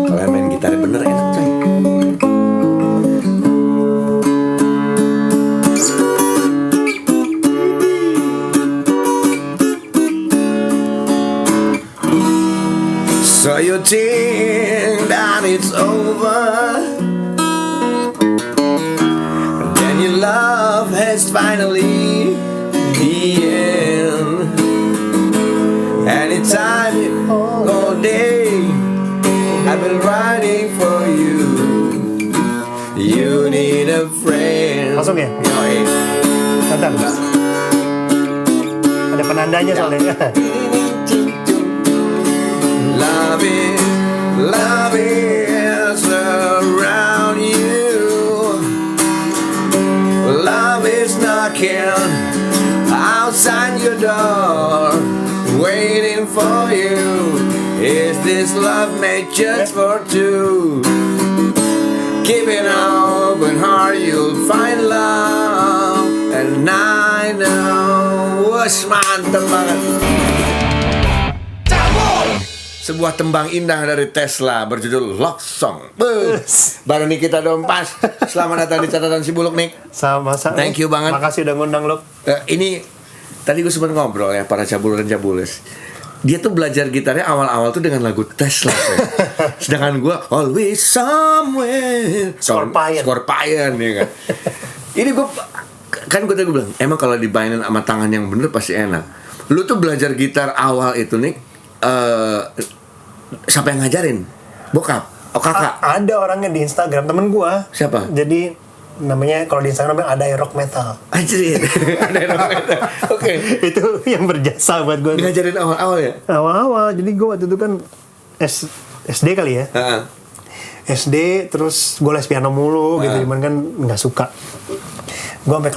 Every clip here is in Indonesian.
Kalau main gitar bener enak coy. So you think that it's over, then your love has finally the end. Anytime, all day, I've been writing for you. You need a friend. Langsung ya? Yoi. Bentar. Ada penandanya soalnya. Love is around you. Love is knocking outside your door, waiting for you. Is this love made just for two? Keep an open heart, you'll find love. And I know. Wes, mantep banget. Sebuah tembang indah dari Tesla berjudul Love Song. Baru Nikita Dompas. Selamat datang di catatan si Buluk, Nik. Sama-sama. Thank you banget. Makasih udah ngundang lo. Ini tadi gue sempat ngobrol ya para cabul dan cabules. Dia tuh belajar gitarnya awal-awal tuh dengan lagu Tesla. Sedangkan gue Always Somewhere. Scorpion ya kan. Ini gue kan gue tadi bilang emang kalau dimainin sama tangan yang bener pasti enak. Lu tuh belajar gitar awal itu, Nik. Siapa yang ngajarin? Bokap? Oh kakak? Ada orangnya di Instagram, temen gua. Siapa? Jadi namanya kalau di Instagram ada rock metal. Anjir. Ada rock metal. Oke. Itu yang berjasa buat gua. Ngajarin awal-awal ya? Awal-awal. Jadi gua waktu itu kan SD kali ya. SD terus gua les piano mulu gitu, cuman kan nggak suka. Gue sampai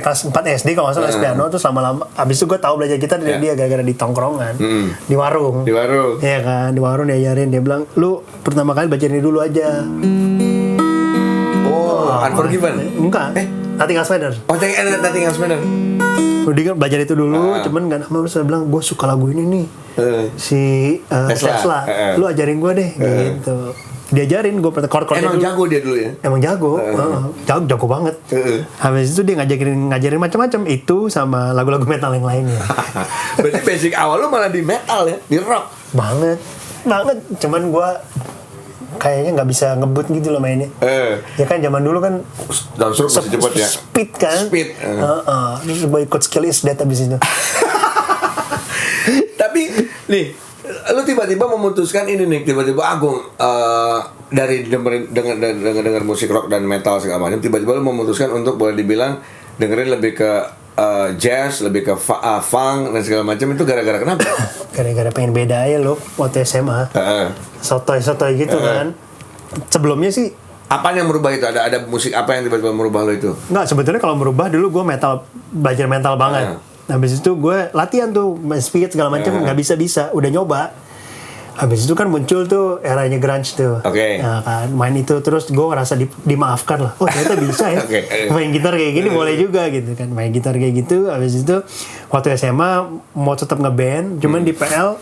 kelas 4 SD kalau nggak salah les piano tuh lama-lama. Abis itu gue tahu belajar gitar dari dia gara-gara di tongkrongan, di warung. Iya kan, di warung diajarin. Dia bilang, lu pertama kali baca ini dulu aja. Unforgiven? Enggak. Nothing Else Matters. Oh, Nothing Else Matters. Udah kan belajar itu dulu, cuman nggak lama lu bilang, gue suka lagu ini nih, si Tesla. Lu ajarin gue deh, gitu. Diajarin gue chord-chordnya emang dulu. Jago dia dulu ya? Emang jago, jago banget. Habis itu dia ngajarin macam-macam itu sama lagu-lagu metal yang lainnya. Berarti basic awal lu malah di metal ya, di rock. Banget. Cuman gue kayaknya nggak bisa ngebut gitu loh mainnya. Ya kan zaman dulu kan downstroke masih cepet ya. Speed kan. Terus gue ikut skill is that abis itu. Tapi nih, lu tiba-tiba memutuskan ini nih, tiba-tiba Agung dari dengar musik rock dan metal segala macam, tiba-tiba lu memutuskan untuk boleh dibilang dengerin lebih ke jazz, lebih ke funk dan segala macam. Itu gara-gara kenapa? Gara-gara pengen beda aja lo waktu SMA. Sotoy gitu kan. Sebelumnya sih apa yang merubah itu? Ada musik apa yang tiba-tiba merubah lo itu? Nggak, sebetulnya kalau merubah dulu gue belajar metal banget. Habis itu gue latihan tuh speed segala macam nggak bisa udah nyoba. Habis itu kan muncul tuh eranya grunge tuh. Nah, kan main itu terus gue ngerasa dimaafkan lah. Oh ternyata bisa ya. Main gitar kayak gini boleh juga gitu kan. Main gitar kayak gitu. Habis itu waktu SMA mau tetap ngeband, cuman di PL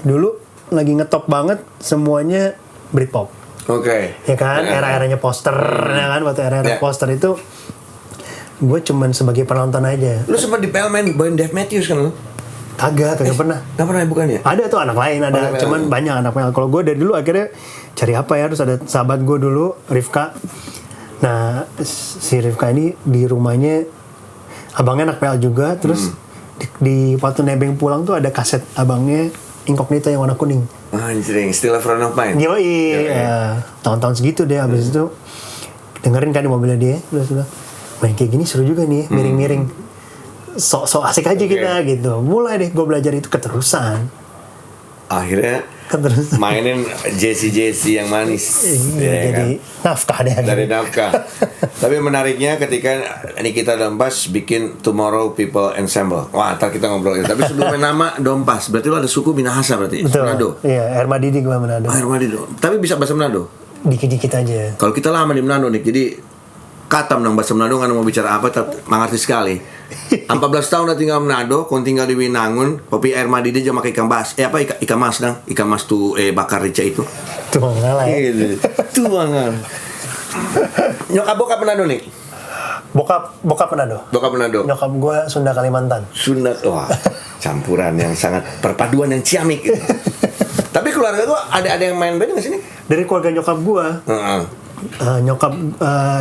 dulu lagi ngetop banget semuanya Britpop. Ya kan, era-eranya Poster ya kan, waktu era Poster itu gue cuman sebagai penonton aja. Lu sempat di PL main Dave Matthews kan lu? Kagak pernah. Gak pernah bukannya? Ada tuh anak lain ada, cuman banyak anak PL. Kalau gue dari dulu akhirnya cari apa ya, terus ada sahabat gue dulu Rifka. Nah si Rifka ini di rumahnya abangnya anak PL juga, terus di waktu nebeng pulang tuh ada kaset abangnya Incognito yang warna kuning. Anjing, Still a Friend of Mine. Yoi, tahun-tahun segitu deh. Habis itu dengerin kan di mobilnya dia, terus main kayak gini seru juga nih, miring-miring. Sok asik aja kita gitu. Mulai deh gue belajar itu keterusan. Akhirnya mainin Jesse yang manis. Jadi kan? Nafkah deh. Dari nafkah. Tapi menariknya ketika Nikita Dompas bikin Tomorrow People Ensemble. Wah, ntar kita ngobrol itu. Tapi sebelumnya nama Dompas, berarti lo ada suku Minahasa berarti? Betul. Manado? Iya, Hermadidi gue Manado. Hermadidi. Tapi bisa bahasa Manado? Dikit-dikit aja. Kalau kita lama di Manado nih, jadi katam nang bahasa Manado nggak mau bicara apa, tapi mengerti sekali. 14 tahun udah tinggal Manado, kon tinggal di Winangun, kopi air madi dia makan ikan mas, ikan mas dong, ikan mas tuh bakar rica itu. Tuh ngalah ya. Tuangan. Nyokap bokap Manado nih. Bokap Manado. Bokap Manado. Nyokap gue Sunda Kalimantan. Sunda, wah, campuran yang sangat perpaduan yang ciamik gitu. Tapi keluarga gue ada yang main band nggak sini? Dari keluarga nyokap gue.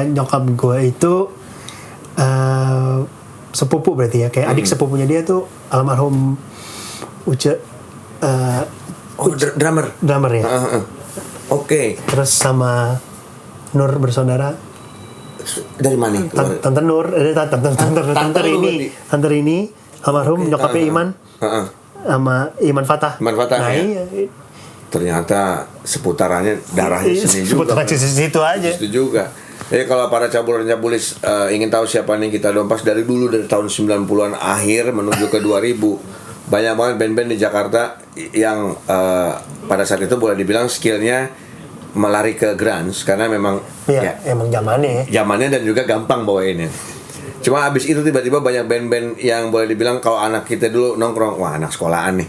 Nyokap gue itu sepupu berarti ya, kayak adik sepupunya dia tuh almarhum Uce. Drummer ya. Oke. Terus sama Nur bersaudara. Dari mana? Tante Nur, tante ini almarhum nyokapnya Iman. Sama Iman Fatah. Nah, iya. Ternyata seputarannya darahnya seni juga. Seputaran situ aja. Itu juga. Jadi kalau para cabulan-cabulis ingin tahu siapa nih Kita Dompas dari dulu, dari tahun 90-an akhir menuju ke 2000, banyak banget band-band di Jakarta yang pada saat itu boleh dibilang skillnya melari ke grunge karena memang emang zamannya dan juga gampang bawainnya. Cuma abis itu tiba-tiba banyak band-band yang boleh dibilang kalau anak kita dulu nongkrong, wah anak sekolahan nih,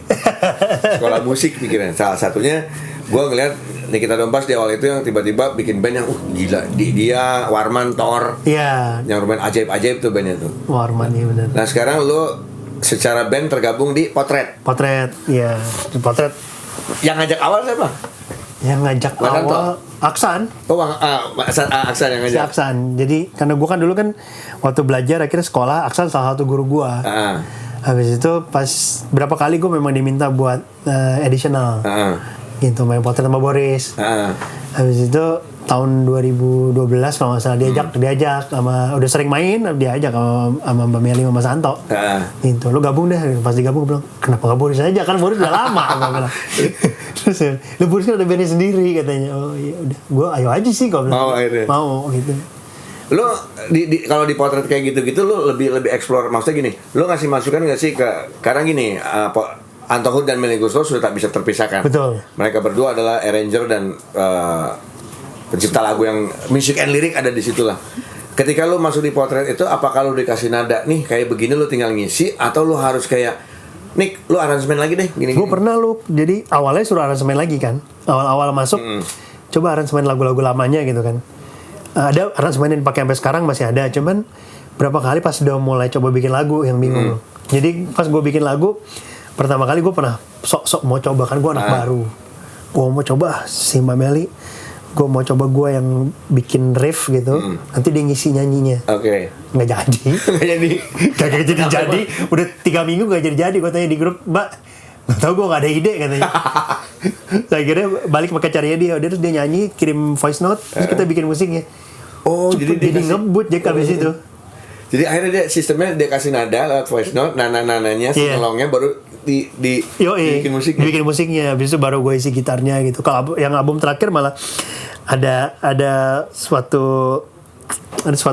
sekolah musik pikiran. Salah satunya gue ngeliat Nikita Dompas di awal itu yang tiba-tiba bikin band yang gila, dia Warman Thor, yang lumayan ajaib-ajaib tuh bandnya tuh. Warman iya benar. Nah sekarang lu secara band tergabung di Potret. Iya, di Potret. Yang ngajak awal siapa? Yang ngajak awal Aksan. Aksan yang ngajak. Si Aksan. Jadi karena gue kan dulu kan waktu belajar akhirnya sekolah, Aksan salah satu guru gue. Habis itu pas berapa kali gue memang diminta buat additional. Gitu main Potret sama Boris. Habis itu tahun 2012 kalau nggak salah diajak sama, udah sering main diajak sama Mbak Meli sama Santo. Gitu, lu gabung deh. Pas digabung gue bilang, kenapa nggak Boris aja, kan Boris udah lama. Gue bilang. Terus lu Boris kan ada bandnya sendiri katanya. Oh iya udah, gue ayo aja sih gue bilang. Mau gitu. Lu kalau di Potret kayak gitu-gitu lu lebih explore, maksudnya gini, lu ngasih masukan nggak sih ke, karena gini, Anto Hood dan Melly Guslo sudah tak bisa terpisahkan. Betul. Mereka berdua adalah arranger dan pencipta lagu yang music and lirik ada di situlah. Ketika lu masuk di Potret itu, apakah lu dikasih nada nih kayak begini lu tinggal ngisi, atau lu harus kayak Nick, lu aransemen lagi deh gini. Gue pernah jadi awalnya suruh aransemen lagi kan. Awal masuk coba aransemen lagu-lagu lamanya gitu kan. Ada aransemen yang pakai sampai sekarang masih ada, cuman berapa kali pas udah mulai coba bikin lagu yang bingung. Jadi pas gue bikin lagu pertama kali gue pernah sok-sok mau coba, kan gue anak baru. Gue mau coba si Mbak Meli, gue mau coba gue yang bikin riff gitu, nanti dia ngisi nyanyinya. Nggak jadi. Kagak jadi. Udah 3 minggu nggak jadi. Gue tanya di grup, Mbak, nggak tahu gue nggak ada ide katanya. Saya kira balik pakai caranya dia, terus dia nyanyi, kirim voice note, terus kita bikin musiknya. Jadi ngebut Jack abis itu. Jadi akhirnya dia sistemnya dia kasih nada lewat voice note, nananya, singelongnya baru dibikin musiknya. Dibikin musiknya, habis itu baru gue isi gitarnya gitu. Kalau yang album terakhir malah ada suatu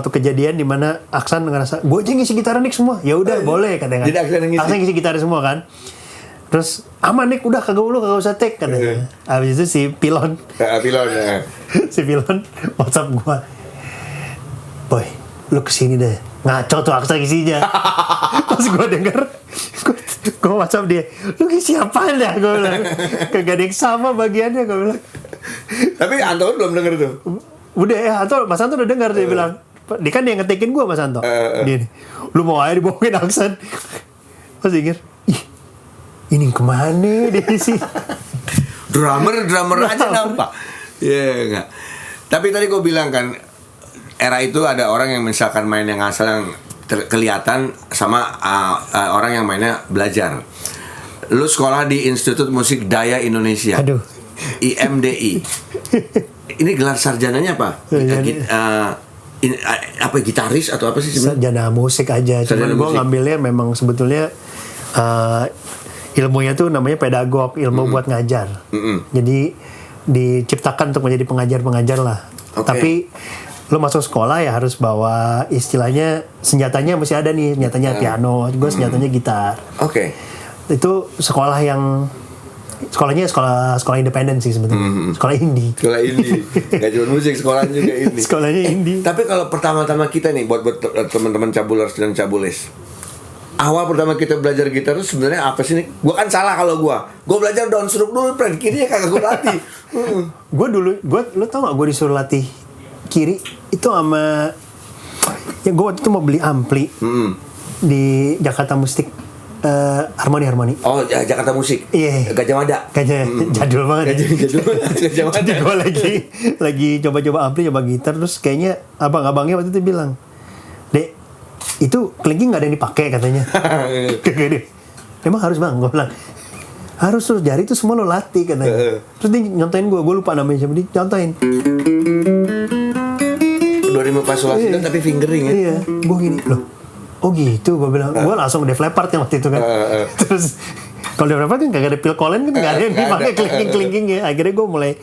kejadian di mana Aksan ngerasa gue aja ngisi gitar Nick semua. Ya udah boleh katanya. Jadi Aksan ngisi gitar semua kan. Terus aman Nick, udah kagak usah take katanya. Habis itu si Pilon. Si Pilon WhatsApp gue. Boy, lu kesini deh. Ngaco tuh Aksan isinya. Pas gue denger, gue WhatsApp dia, lu ngisi apaan ya? Gue bilang, kagak ada yang sama bagiannya, gue bilang. Tapi Anto belum denger tuh. Udah ya, Mas Anto udah denger, dia bilang. Dia kan yang ngetekin gue Mas Anto. Dia nih, lu mau aja dibohongin Aksan. Pas pikir, ini kemana dia sih? drummer aja nampak. Enggak. Tapi tadi gue bilang kan, era itu ada orang yang misalkan main yang asal yang kelihatan sama orang yang mainnya belajar. Lu sekolah di Institut Musik Daya Indonesia. Aduh. IMDI. Ini gelar sarjananya apa? Apa gitaris atau apa sih sebenarnya? Sarjana musik aja. Cuman gue ngambilnya memang sebetulnya ilmunya tuh namanya pedagog, ilmu buat ngajar. Jadi diciptakan untuk menjadi pengajar-pengajar lah. Tapi lo masuk sekolah ya harus bawa istilahnya senjatanya mesti ada nih, senjatanya piano, gue senjatanya gitar. Itu sekolah yang Sekolahnya sekolah independen sih sebetulnya. Sekolah indie. Sekolah indie. Gak cuma musik, sekolahnya juga indie. Sekolahnya indie. Tapi kalau pertama-tama kita nih buat teman-teman cabulers dan cabules. Awal pertama kita belajar gitar itu sebenarnya apa sih nih? Gua kan salah kalau gua belajar downstroke dulu, friend. Kirinya kagak gua latih. Lo tau gak gue disuruh latih kiri itu sama ya gue waktu itu mau beli ampli di Jakarta Musik Harmoni. Oh, Jakarta Musik. Iya. Gajah Mada. Jadul banget. Jadul banget. Gajah Mada. Jadi gue lagi coba-coba ampli, coba gitar, terus kayaknya abang-abangnya waktu itu bilang, "Dek, itu kelingking nggak ada yang dipakai," katanya. Emang harus bang? Gue bilang harus, terus jari itu semua lo latih katanya. Terus dia nyontoin gue lupa namanya siapa, dia nyontoin. Dorima Pasolasi tapi fingering ya. Iya, gue gini loh. Oh gitu, gue bilang. Gue langsung Def Leppard yang waktu itu kan. Terus kalau Def Leppard kan gak ada Phil Collins kan, gak ada yang dipakai kelingking ya. Akhirnya gue mulai,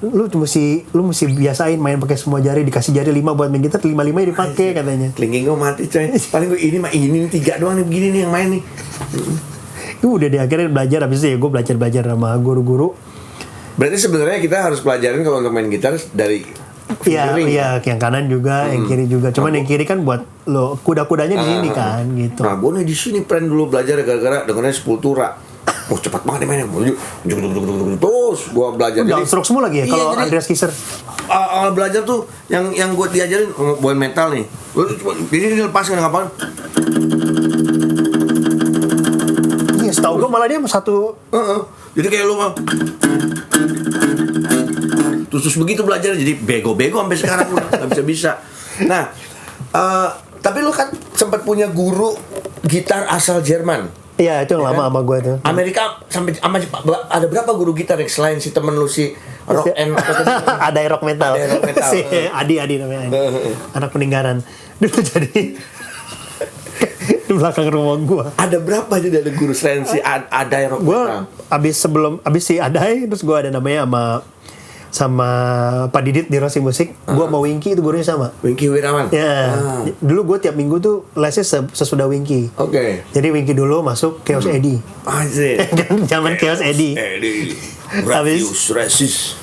lu mesti biasain main pakai semua jari, dikasih jari 5 buat main gitar, 5 ya dipakai katanya. Kelingking gue mati coy. Paling gue ini 3 doang nih, begini nih yang main nih. Udah deh, akhirnya belajar, habis itu ya gue belajar sama guru-guru. Berarti sebenarnya kita harus pelajarin kalau untuk main gitar dari Iya, yang kanan juga, yang kiri juga. Cuman yang kiri kan buat lo kuda-kudanya di sini kan, gitu. Nah, gue nih di sini friend dulu belajar gara-gara dengarnya Sepultura. Oh, cepat banget mainnya. Terus gue belajar. Downstroke semua lagi ya kalau Andreas Kisser. Awal belajar tuh yang gue diajarin buat metal nih. Ini lepas kan ngapain? Iya, setahu gue malah dia satu. Jadi kayak lu mah. Terus begitu belajar jadi bego-bego sampai sekarang udah nggak bisa. Nah, tapi lu kan sempat punya guru gitar asal Jerman. Iya, itu yang lama sama gue tuh. Amerika sampai ada berapa guru gitar yang selain si temen lu si rock and ada rock metal. Si Adi namanya. Anak peninggaran. Dulu jadi di belakang rumah gue. Ada berapa jadi ada guru selain si Adai rock metal? Gue abis si Adai, terus gue ada namanya sama Pak Didit di Rossi Musik. Gue sama Winky itu gurunya sama. Winky Wirawan. Ya. Dulu gue tiap minggu tuh lesnya sesudah Winky. Oke. Jadi Winky dulu masuk Chaos Eddie. Anjir. Zaman Chaos Eddie. Radius Resist.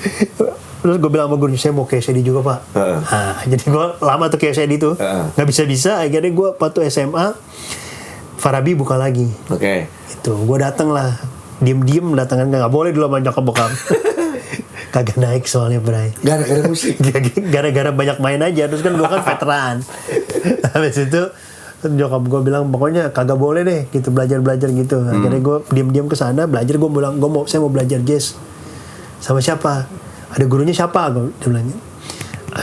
Terus gue bilang sama gurunya, saya mau Chaos Eddie juga pak. Nah, jadi gue lama tuh Chaos Eddie tuh. Gak bisa-bisa. Akhirnya gue waktu SMA Farabi buka lagi. Oke. Itu gue dateng lah. Diem-diem datang kan. Gak boleh dulu sama nyokap bokap. Kagak naik soalnya Bray. Gara-gara musik. Gara-gara banyak main aja. Terus kan gue kan veteran. Habis itu nyokap gue bilang pokoknya kagak boleh deh gitu belajar gitu. Akhirnya gue diam-diam ke sana belajar. Gue bilang saya mau belajar jazz. Sama siapa? Ada gurunya siapa? Dia bilang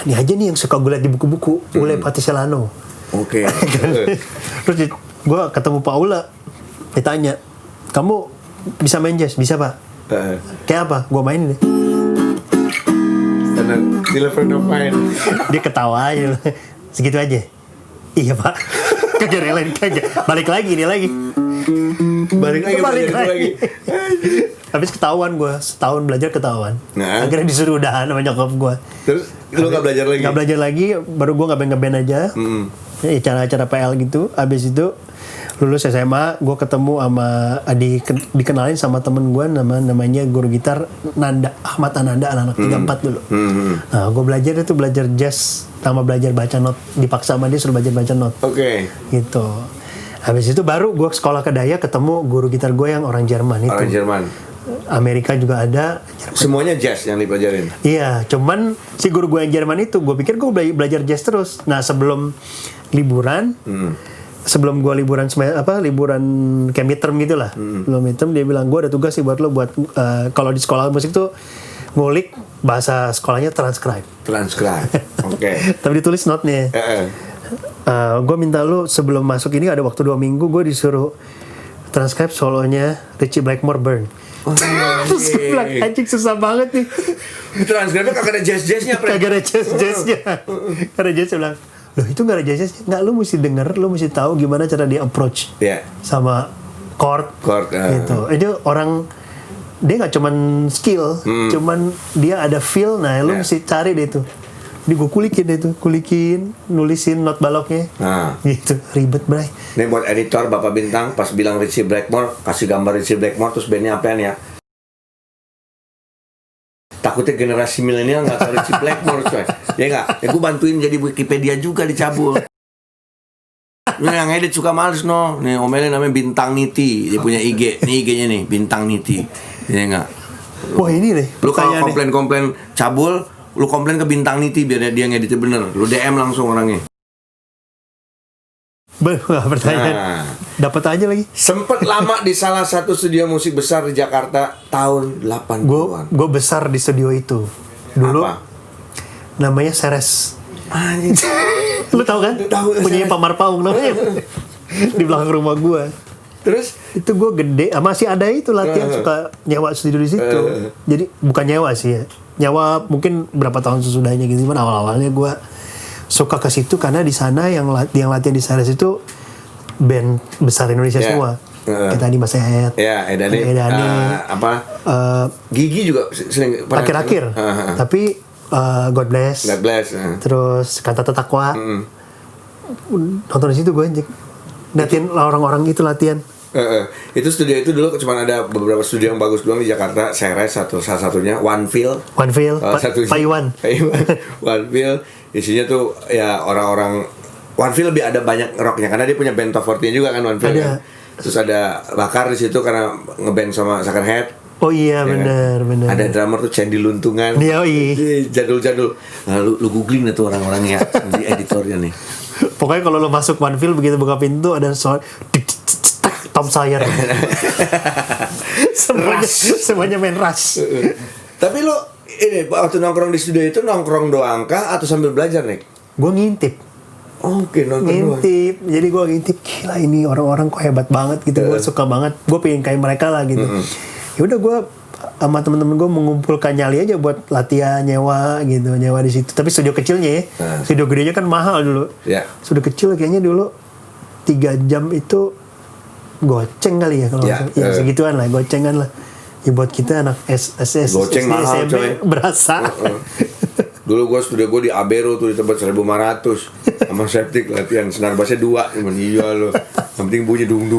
ini aja nih yang suka gue liat di buku-buku. Ule Patiselano. Oke. Terus gue ketemu Pak Ula. Ditanya, kamu bisa main jazz? Bisa pak. Kayak apa? Gue main deh. Telephone of mine. Dia ketawa aja. Segitu aja. Iya pak. Kagak relain kagak. Balik lagi. Balik lagi. Habis ketahuan gue. Setahun belajar ketahuan. Nah. Akhirnya disuruh udahan sama nyokap gue. Terus lu gak belajar lagi? Gak belajar lagi. Baru gue ngeband aja. Acara-acara PL gitu. Habis itu lulus SMA, gue ketemu sama dikenalin sama temen gue namanya guru gitar Ahmad Ananda, anak 34 dulu. Nah, gue belajar jazz sama belajar baca not, dipaksa sama dia suruh belajar baca not. Oke. Gitu. Habis itu baru gue sekolah ke Daya ketemu guru gitar gue yang orang Jerman itu. Orang Jerman. Amerika juga ada. Semuanya jazz yang dipelajarin. Iya, cuman si guru gue yang Jerman itu, gue pikir gue belajar jazz terus. Nah, sebelum liburan. Sebelum gue liburan kayak midterm gitu lah. Belum midterm dia bilang, gue ada tugas sih buat lo buat kalau di sekolah musik tuh ngulik bahasa sekolahnya transcribe. Oke. Tapi ditulis note-nya. Gue minta lo sebelum masuk ini ada waktu 2 minggu gue disuruh transcribe solonya Richie Blackmore Burn. Terus gue bilang anjing susah banget nih. Transcribe-nya kagak ada jazz-jazznya. Kagak ada jazz-jazznya. Karena jazz bilang, loh itu gak ada jazz, nggak, lu mesti denger, lu mesti tahu gimana cara dia approach sama chord gitu. Itu orang dia nggak cuman skill, cuman dia ada feel. Nah lu mesti cari deh itu. Di gue kulikin, nulisin not baloknya, gitu ribet bray. Ini buat editor Bapak Bintang pas bilang Richie Blackmore, kasih gambar Richie Blackmore terus bandnya apaan ya? takutnya generasi milenial nggak tahu Richie Blackmore coy. Ya nggak? Ya gue bantuin jadi Wikipedia juga di Cabul. Ini yang edit suka males no. Nih omelin namanya Bintang Niti. Dia punya IG. Nih IG-nya nih Bintang Niti. Ya nggak? Wah ini deh. Lu kalau komplain Cabul, lu komplain ke Bintang Niti biar dia ngeditnya bener. Lu DM langsung orangnya. Pertanyaan. Nah, dapat aja lagi. Sempet lama di salah satu studio musik besar di Jakarta tahun 80-an. Gue besar di studio itu. Dulu apa? Namanya Ceres. Lu tahu kan? Punyanya Pak Marpaung namanya. Di belakang rumah gue. Terus itu gue gede, masih ada itu latihan suka nyewa studio di situ. Jadi bukan nyewa sih ya. Nyewa mungkin berapa tahun sesudahnya gitu, cuman awal-awalnya gue suka ke situ karena di sana yang latihan di Ceres itu band besar Indonesia semua. Kayak tadi Mas Ed. Ya, Edani. Gigi juga sering akhir-akhir. Tapi God Bless. Terus Kata Takwa. Nonton di situ gue anjing. Latihan orang-orang itu latihan. Itu studio itu dulu cuma ada beberapa studio yang bagus doang di Jakarta. Ceres salah satunya, One Feel, Pak Iwan. One Feel isinya tuh ya orang-orang. One Feel lebih ada banyak rocknya karena dia punya band top 40 juga kan One Feel kan? Terus ada Bakar di situ karena ngeband sama Suckerhead. Oh iya, ya benar. Ada drummer tuh Candy Luntungan. Iya. Jadul-jadul. Nah, lu googling tuh orang-orangnya di editornya nih. Pokoknya kalau lo masuk One Feel begitu buka pintu ada suara Tom Sawyer. semuanya main rush. Tapi lo ini waktu nongkrong di studio itu nongkrong doang kah atau sambil belajar nih? Gue ngintip. Oke, ngintip. Jadi gue ngintip, gila ini orang-orang kok hebat banget gitu. Gue suka banget. Gue pengen kayak mereka lah gitu. Ya udah gue sama temen-temen gue mengumpulkan nyali aja buat latihan nyewa di situ. Tapi studio kecilnya ya. Studio gedenya kan mahal dulu. Studio kecil kayaknya dulu 3 jam itu goceng kali ya kalau segituan lah, gocengan lah. Ya buat kita anak goceng mahal coy. Berasa. Dulu studio gue di Abero tuh di tempat 1.500 sama septic latihan senar bassnya 2. Cuman iya loh. Yang penting bunyi dung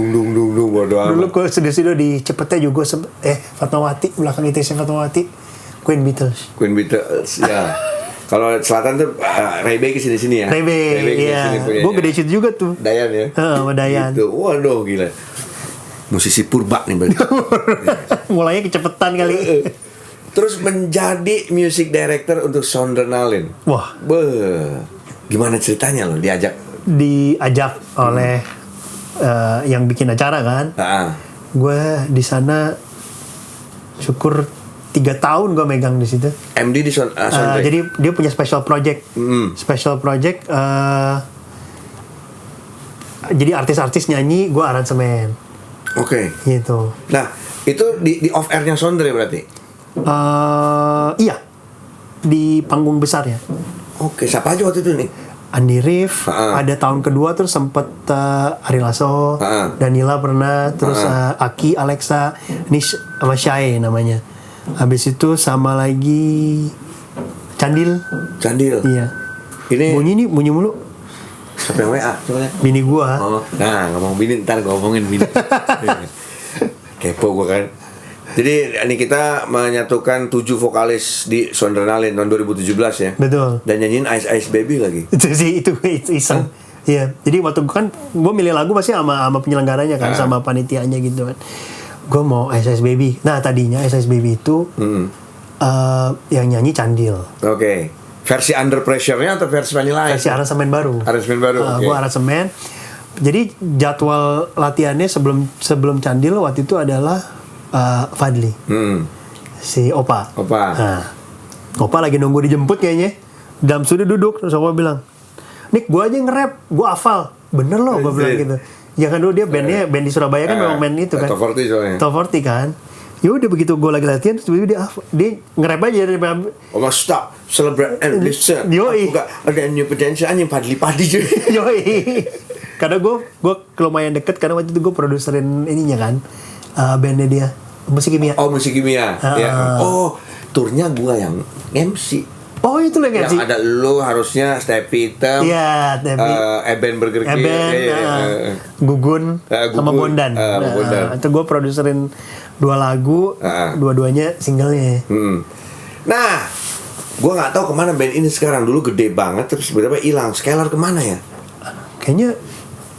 bodo amat. Dulu gue studio di Cepetnya juga Fatmawati, belakang ITC Fatmawati, Queen Beatles ya. Kalau selatan tuh Ray Bay kesini-sini ya. Ray Bay iya. Gue gede situ juga tuh. Dayan ya. Sama Dayan. Gitu. Waduh gila. Musisi purba nih berarti. Mulainya kecepetan kali. Terus menjadi music director untuk Sondernalin. Wah. Gimana ceritanya lo diajak oleh yang bikin acara kan. Gue di sana syukur 3 tahun gue megang di situ. MD di Sondre. Jadi dia punya special project. Jadi artis-artis nyanyi, gue aransemen. Oke. Gitu. Nah, itu di off airnya Sondre berarti? Iya. Di panggung besar ya. Oke, siapa aja waktu itu nih? Andi Rif, ada tahun kedua terus sempet Ari Lasso, Danila pernah, terus Aki, Alexa, Nish sama Syai namanya. Habis itu sama lagi Candil. Iya. Ini bunyi mulu. Siapa yang WA? Coba lihat. Bini gua. Nah, ngomong bini ntar ngomongin bini. Kepo gua kan. Jadi ini kita menyatukan 7 vokalis di Sondernalin tahun 2017 ya. Betul. Dan nyanyiin Ice Ice Baby lagi. itu iseng. Iya. Jadi waktu gue milih lagu pasti sama penyelenggaranya kan, sama panitianya gitu kan. Gue mau Ice Ice Baby. Nah tadinya Ice Ice Baby itu yang nyanyi Candil. Oke. Versi Under Pressure-nya atau versi Vanilla Ice? Versi aransemen baru. Okay. Gue aransemen. Jadi jadwal latihannya sebelum Candil waktu itu adalah Fadli, si Opa. Nah, Opa lagi nunggu dijemput kayaknya. Dalam studio duduk, terus Opa bilang, Nik, gue aja nge-rap, gue hafal. Bener loh, gue bilang gitu. Ya kan dulu dia band di Surabaya kan memang band itu kan. Top 40 soalnya. Top 40 kan. Yaudah begitu gue lagi latihan, terus dia nge-rap aja dari stop, celebrate and listen. Yoi. Aku gak ada new potential anjing Fadli juga. Yoi. Karena gue lumayan deket karena waktu itu gue produserin ininya kan, bandnya dia. Musik Kimia. Musik Kimia. Ya. Turnya gua yang MC. Oh, itu lo yang MC. Yang ada lu harusnya Stepi Hitam. Iya, Eben Burger King. Gugun sama Bondan. Bondan. Itu gua produserin 2 lagu, dua-duanya singlenya. Nah, gue nggak tahu kemana band ini sekarang. Dulu gede banget, terus tiba-tiba hilang. Scalar kemana ya? Kayaknya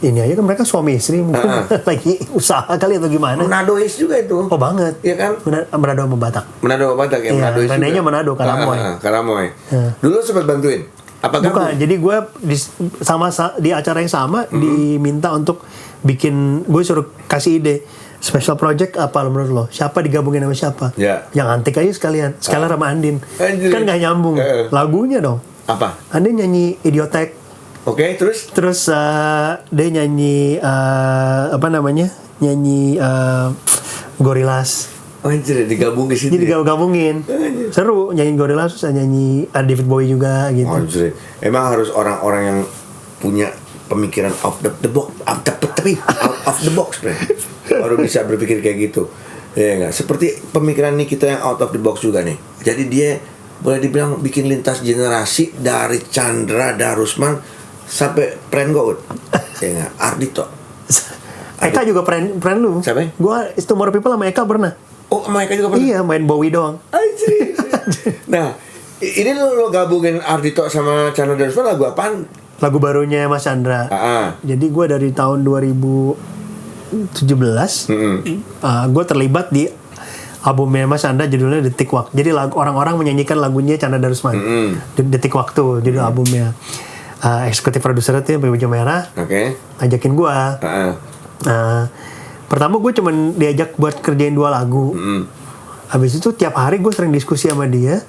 ini aja kan mereka suami istri mungkin lagi usaha kali atau gimana. Manadois juga itu. Oh banget. Iya kan? Manado sama Batak. Manado sama Batak ya. Iya, Manadois juga. Renenya Manado, Karamoy. Karamoy. Dulu sempat bantuin. Apa Bukan, jadi gue di acara yang sama diminta untuk bikin, gue suruh kasih ide special project apa menurut lo? Siapa digabungin sama siapa? Ya. Yang antik aja sekalian. Scalar sama Andin. Anjir. Kan gak nyambung. Lagunya dong. Apa? Andin nyanyi Idiotek. Oke, terus? Terus dia nyanyi apa namanya? Nyanyi Gorillaz. Oh, anjir, digabung ke situ. Jadi digabungin. Seru nyanyi Gorillaz, terus nyanyi David Bowie juga gitu. Anjir. Emang harus orang-orang yang punya pemikiran out of the box, bro. Baru bisa berpikir kayak gitu. Ya enggak? Seperti pemikiran kita yang out of the box juga nih. Jadi dia boleh dibilang bikin lintas generasi dari Chandra Darusman sampai Pren Gout. Ya enggak? Ardhito. Eka juga pren lu. Siapa? Gua Tomorrow People sama Eka pernah. Oh, sama Eka juga pernah? Iya, main Bowie doang. Anjir. Nah, ini lo gabungin Ardhito sama Chandra Darusman lagu apaan? Lagu barunya Mas Chandra. Jadi gue dari tahun 2017 gue terlibat di albumnya Mas Chandra judulnya Detik Waktu. Jadi orang-orang menyanyikan lagunya Chandra Darusman. Detik Waktu judul albumnya. Eksekutif produser itu yang pakai baju merah. Ngajakin gue. Pertama gue cuman diajak buat kerjain 2 lagu. Habis itu tiap hari gue sering diskusi sama dia.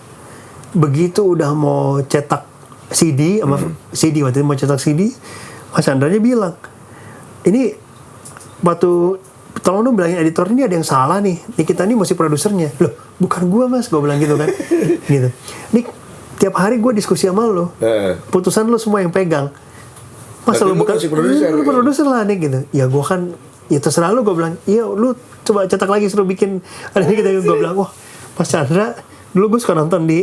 Begitu udah mau cetak CD sama CD, waktu itu mau cetak CD, Mas Chandra-nya bilang, ini waktu tolong dong bilangin editor ini ada yang salah nih, kita ini mesti produsernya. Loh, bukan gua Mas, gua bilang gitu kan. Gitu. Ini tiap hari gue diskusi sama lo, putusan lo semua yang pegang. Masa lo bukan produser lah nih gitu. Ya gua kan, ya terserah lo, gua bilang, iya lu coba cetak lagi suruh bikin ada ini gitu. Gua bilang, wah Mas Chandra, dulu gue suka nonton di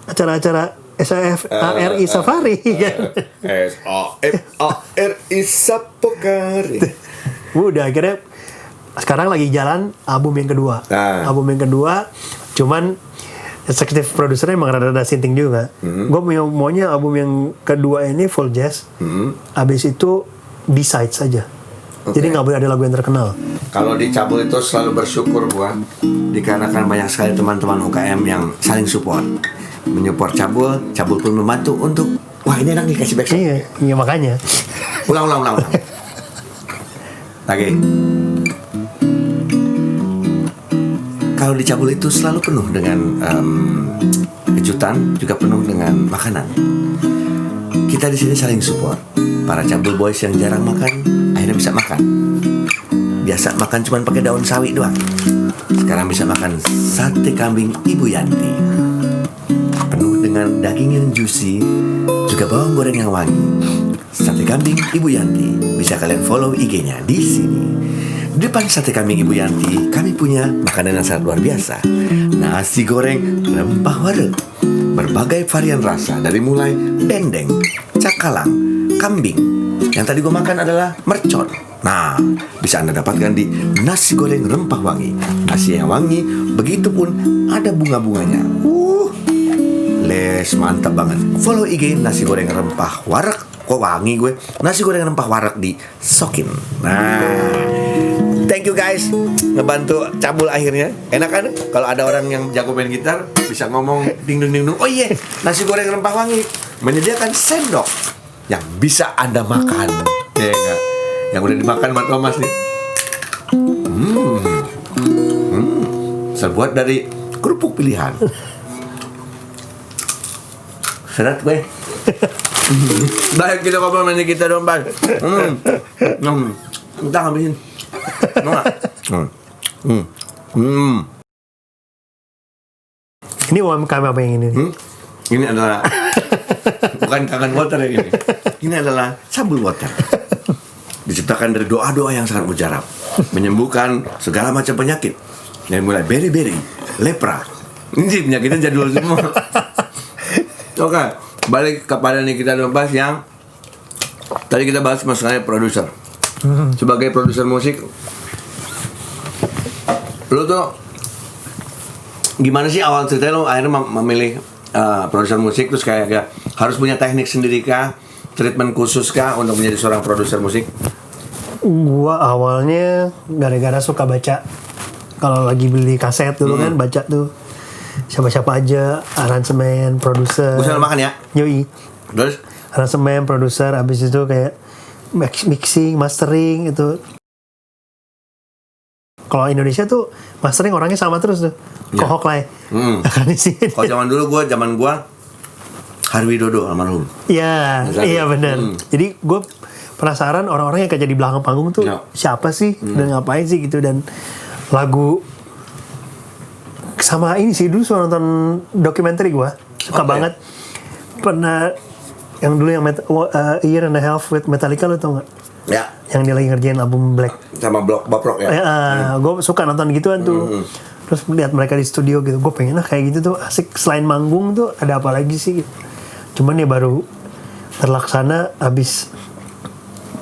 acara-acara SAFRI Safari kan. SAFRI Safari. Udah akhirnya sekarang lagi jalan album yang kedua. Album yang kedua cuman eksekutif produsernya emang rada-rada sinting juga. Gue maunya album yang kedua ini full jazz. Abis itu B-side saja. Jadi nggak boleh ada lagu yang terkenal. Kalau di Cabul itu selalu bersyukur gua dikarenakan banyak sekali teman-teman UKM yang saling support. Menyupport Cabul pun membantu untuk wah ini enak nih kasih backsound. Iya makanya. Ulang. Lagi. Kalau di Cabul itu selalu penuh dengan kejutan, juga penuh dengan makanan. Kita di sini saling support. Para Cabul boys yang jarang makan, akhirnya bisa makan. Biasa makan cuma pakai daun sawi doang. Sekarang bisa makan sate kambing Ibu Yanti. Penuh dengan daging yang juicy, juga bawang goreng yang wangi. Sate kambing Ibu Yanti. Bisa kalian follow IG-nya di sini. Di depan sate kambing Ibu Yanti, kami punya makanan yang sangat luar biasa. Nasi goreng rempah wareg. Berbagai varian rasa dari mulai dendeng, cakalang, kambing. Yang tadi gue makan adalah mercon. Nah, bisa Anda dapatkan di nasi goreng rempah wangi. Nasi yang wangi, begitupun ada bunga-bunganya. Les mantap banget. Follow IG nasi goreng rempah wareg. Kok wangi gue? Nasi goreng rempah wareg di Sokin. Nah, thank you guys, ngebantu Cabul akhirnya. Enak kan? Kalau ada orang yang jago main gitar bisa ngomong ding ding. Oh iya, nasi goreng rempah wangi menyediakan sendok yang bisa Anda makan. Ya enggak? Yang udah dimakan Mat Thomas nih. Terbuat dari kerupuk pilihan. Serat gue. Baik, kita ngobrol sama kita dong, Bang. Kita habisin. Ini UMKM apa yang ini? Ini adalah bukan kangen water ya ini. Ini adalah Cabul water. Diciptakan dari doa-doa yang sangat mujarab, menyembuhkan segala macam penyakit. Dari mulai beri-beri, lepra. Ini penyakitnya jadul semua. Oke, balik kepada nih kita bahas yang tadi kita bahas masalahnya produser. Sebagai produser musik, lu tuh Gimana sih awal ceritanya lo akhirnya memilih produser musik, terus kayak harus punya teknik sendiri kah, treatment khusus kah untuk menjadi seorang produser musik? Gua awalnya gara-gara suka baca. Kalau lagi beli kaset dulu kan baca tuh siapa-siapa aja, aransemen, produser. Gue makan ya. Yoi. Terus aransemen, produser, abis itu kayak mixing, mastering itu. Kalau Indonesia tuh mastering orangnya sama terus tuh. Kohok lah. Kalau zaman gua Harwi Dodo almarhum. Iya, iya benar. Jadi gue penasaran orang-orang yang kerja di belakang panggung tuh siapa sih dan ngapain sih gitu, dan lagu sama ini sih dulu suka nonton dokumenter gue suka banget, pernah yang dulu yang A Year and a Half with Metallica, lo tau nggak? Ya. Yang dia lagi ngerjain album Black sama Bob Rock ya. Gue suka nonton gituan tuh. Terus lihat mereka di studio gitu, gue pengen kayak gitu tuh, asik. Selain manggung tuh ada apa lagi sih? Cuman ya baru terlaksana abis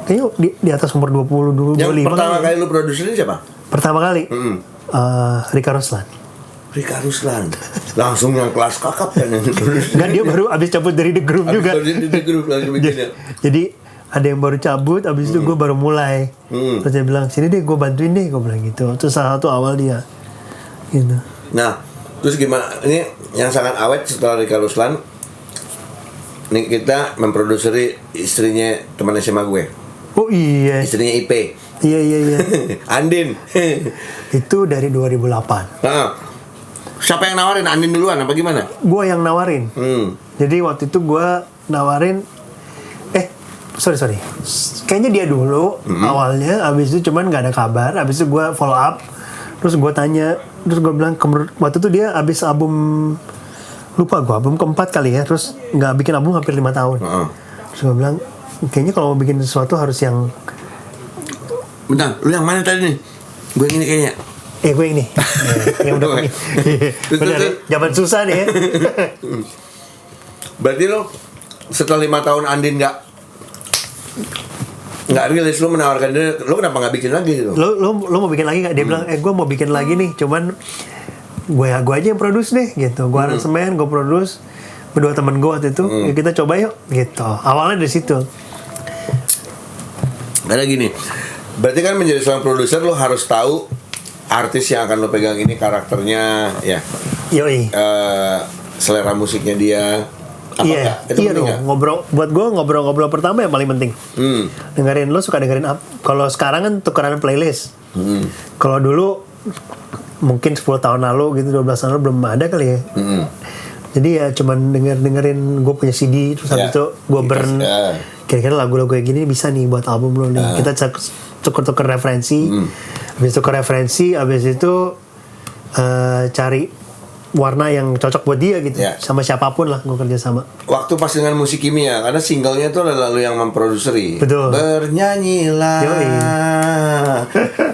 kayaknya di atas umur 20 dulu. Yang 25 pertama kan. kali lu produsernya siapa? Pertama kali Rika Ruslan Langsung yang kelas kakap kan yang produser. Nah dia baru abis cabut dari The Groove juga. The Groove langsung bikinnya. Jadi ada yang baru cabut, abis itu gue baru mulai. Terus dia bilang, sini deh gue bantuin deh, gue bilang gitu. Itu salah satu awal dia gitu. Nah, terus gimana? Ini yang sangat awet setelah Rika Ruslan. Ini kita memproduseri istrinya teman SMA gue. Oh iya. Istrinya IP. Iya. Andin. Itu dari 2008. Nah, siapa yang nawarin? Andin duluan apa gimana? Gue yang nawarin. Jadi waktu itu gue nawarin. Sorry. Kayaknya dia dulu awalnya. Abis itu cuman nggak ada kabar. Abis itu gue follow up. Terus gue tanya. Terus gue bilang waktu itu dia abis album, lupa gue, album keempat kali ya. Terus nggak bikin album hampir 5 tahun. Terus gue bilang kayaknya kalau mau bikin sesuatu harus yang. Bentar, lu yang mana tadi nih? Gue yang ini kayaknya. Gue yang ini. Yang udah pergi. Benar, zaman susah nih ya. Berarti lo setelah 5 tahun Andin nggak rilis, lo menawarkan dia, lo kenapa nggak bikin lagi gitu? Lo mau bikin lagi nggak? Dia bilang, gue mau bikin lagi nih, cuman gue aja yang produce deh gitu. Gue aransemen, gue produce, berdua temen gue waktu itu, ya kita coba yuk gitu. Awalnya dari situ. Karena gini, berarti kan menjadi seorang produser lo harus tahu artis yang akan lo pegang ini karakternya, ya. Yoi. Selera musiknya dia. Iya dong. Ngobrol, buat gue ngobrol pertama yang paling penting. Dengerin, lo suka dengerin apa? Kalau sekarang kan tukeran playlist. Kalau dulu mungkin 10 tahun lalu gitu, 12 tahun lalu belum ada kali ya. Jadi ya cuman dengerin gue punya CD, terus habis itu gue burn. Kira-kira lagu-lagu kayak gini bisa nih buat album lo nih. Kita tuker referensi. Habis tuker referensi, habis itu cari warna yang cocok buat dia gitu. Sama siapapun lah gue kerja sama. Waktu pas dengan Musik Kimia, karena singlenya tuh lalu yang memproduseri. Betul. Bernyanyilah. Yoi.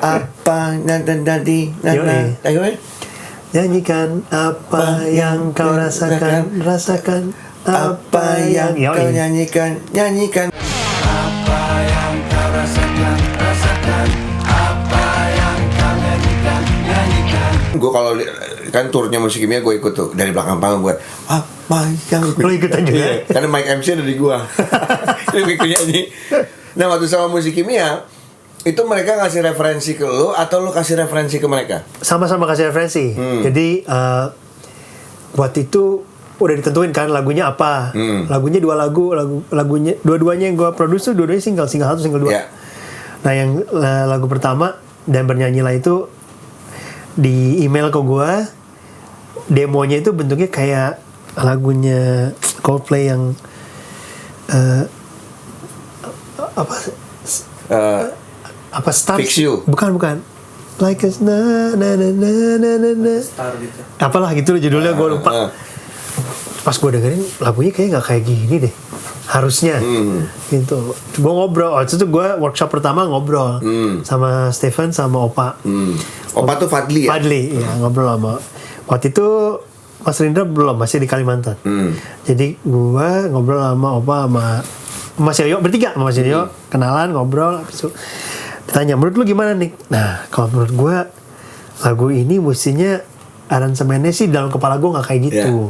Apa nanti. Nyanyikan apa yang kau rasakan apa yang kau nyanyikan. Apa yang kau rasakan apa yang kau nyanyikan. Gue kalau kan turnya Musik Kimia gue ikut tuh dari belakang panggung buat apa yang lo ikutan juga karena mic MC ada di gue. Lu ikut nyanyi. Nah waktu sama Musik Kimia itu mereka ngasih referensi ke lo atau lo kasih referensi ke mereka? Sama-sama kasih referensi. Jadi waktu itu udah ditentuin kan lagunya apa. Lagunya lagunya dua-duanya yang gue produce tuh dua-duanya single 1, single 2. Nah yang lagu pertama dan bernyanyilah itu di email ke gue, demonya itu bentuknya kayak lagunya Coldplay yang apa Stars? Fix You. Bukan. Like a na. Star gitu. Apalah gitu judulnya gue lupa. Pas gue dengerin lagunya kayak nggak kayak gini deh. Harusnya gitu. Gue ngobrol. Waktu itu gue workshop pertama ngobrol sama Stephen sama Opa. Opa tuh Fadli ya? Fadli, ya ngobrol sama. Waktu itu Mas Rindra belum, masih di Kalimantan. Jadi gue ngobrol sama Opa sama Mas Yoyo, bertiga sama Mas Yoyo, kenalan, ngobrol. Habis itu ditanya, menurut lu gimana nih? Nah, kalau menurut gue lagu ini mestinya aransemennya sih dalam kepala gue nggak kayak gitu.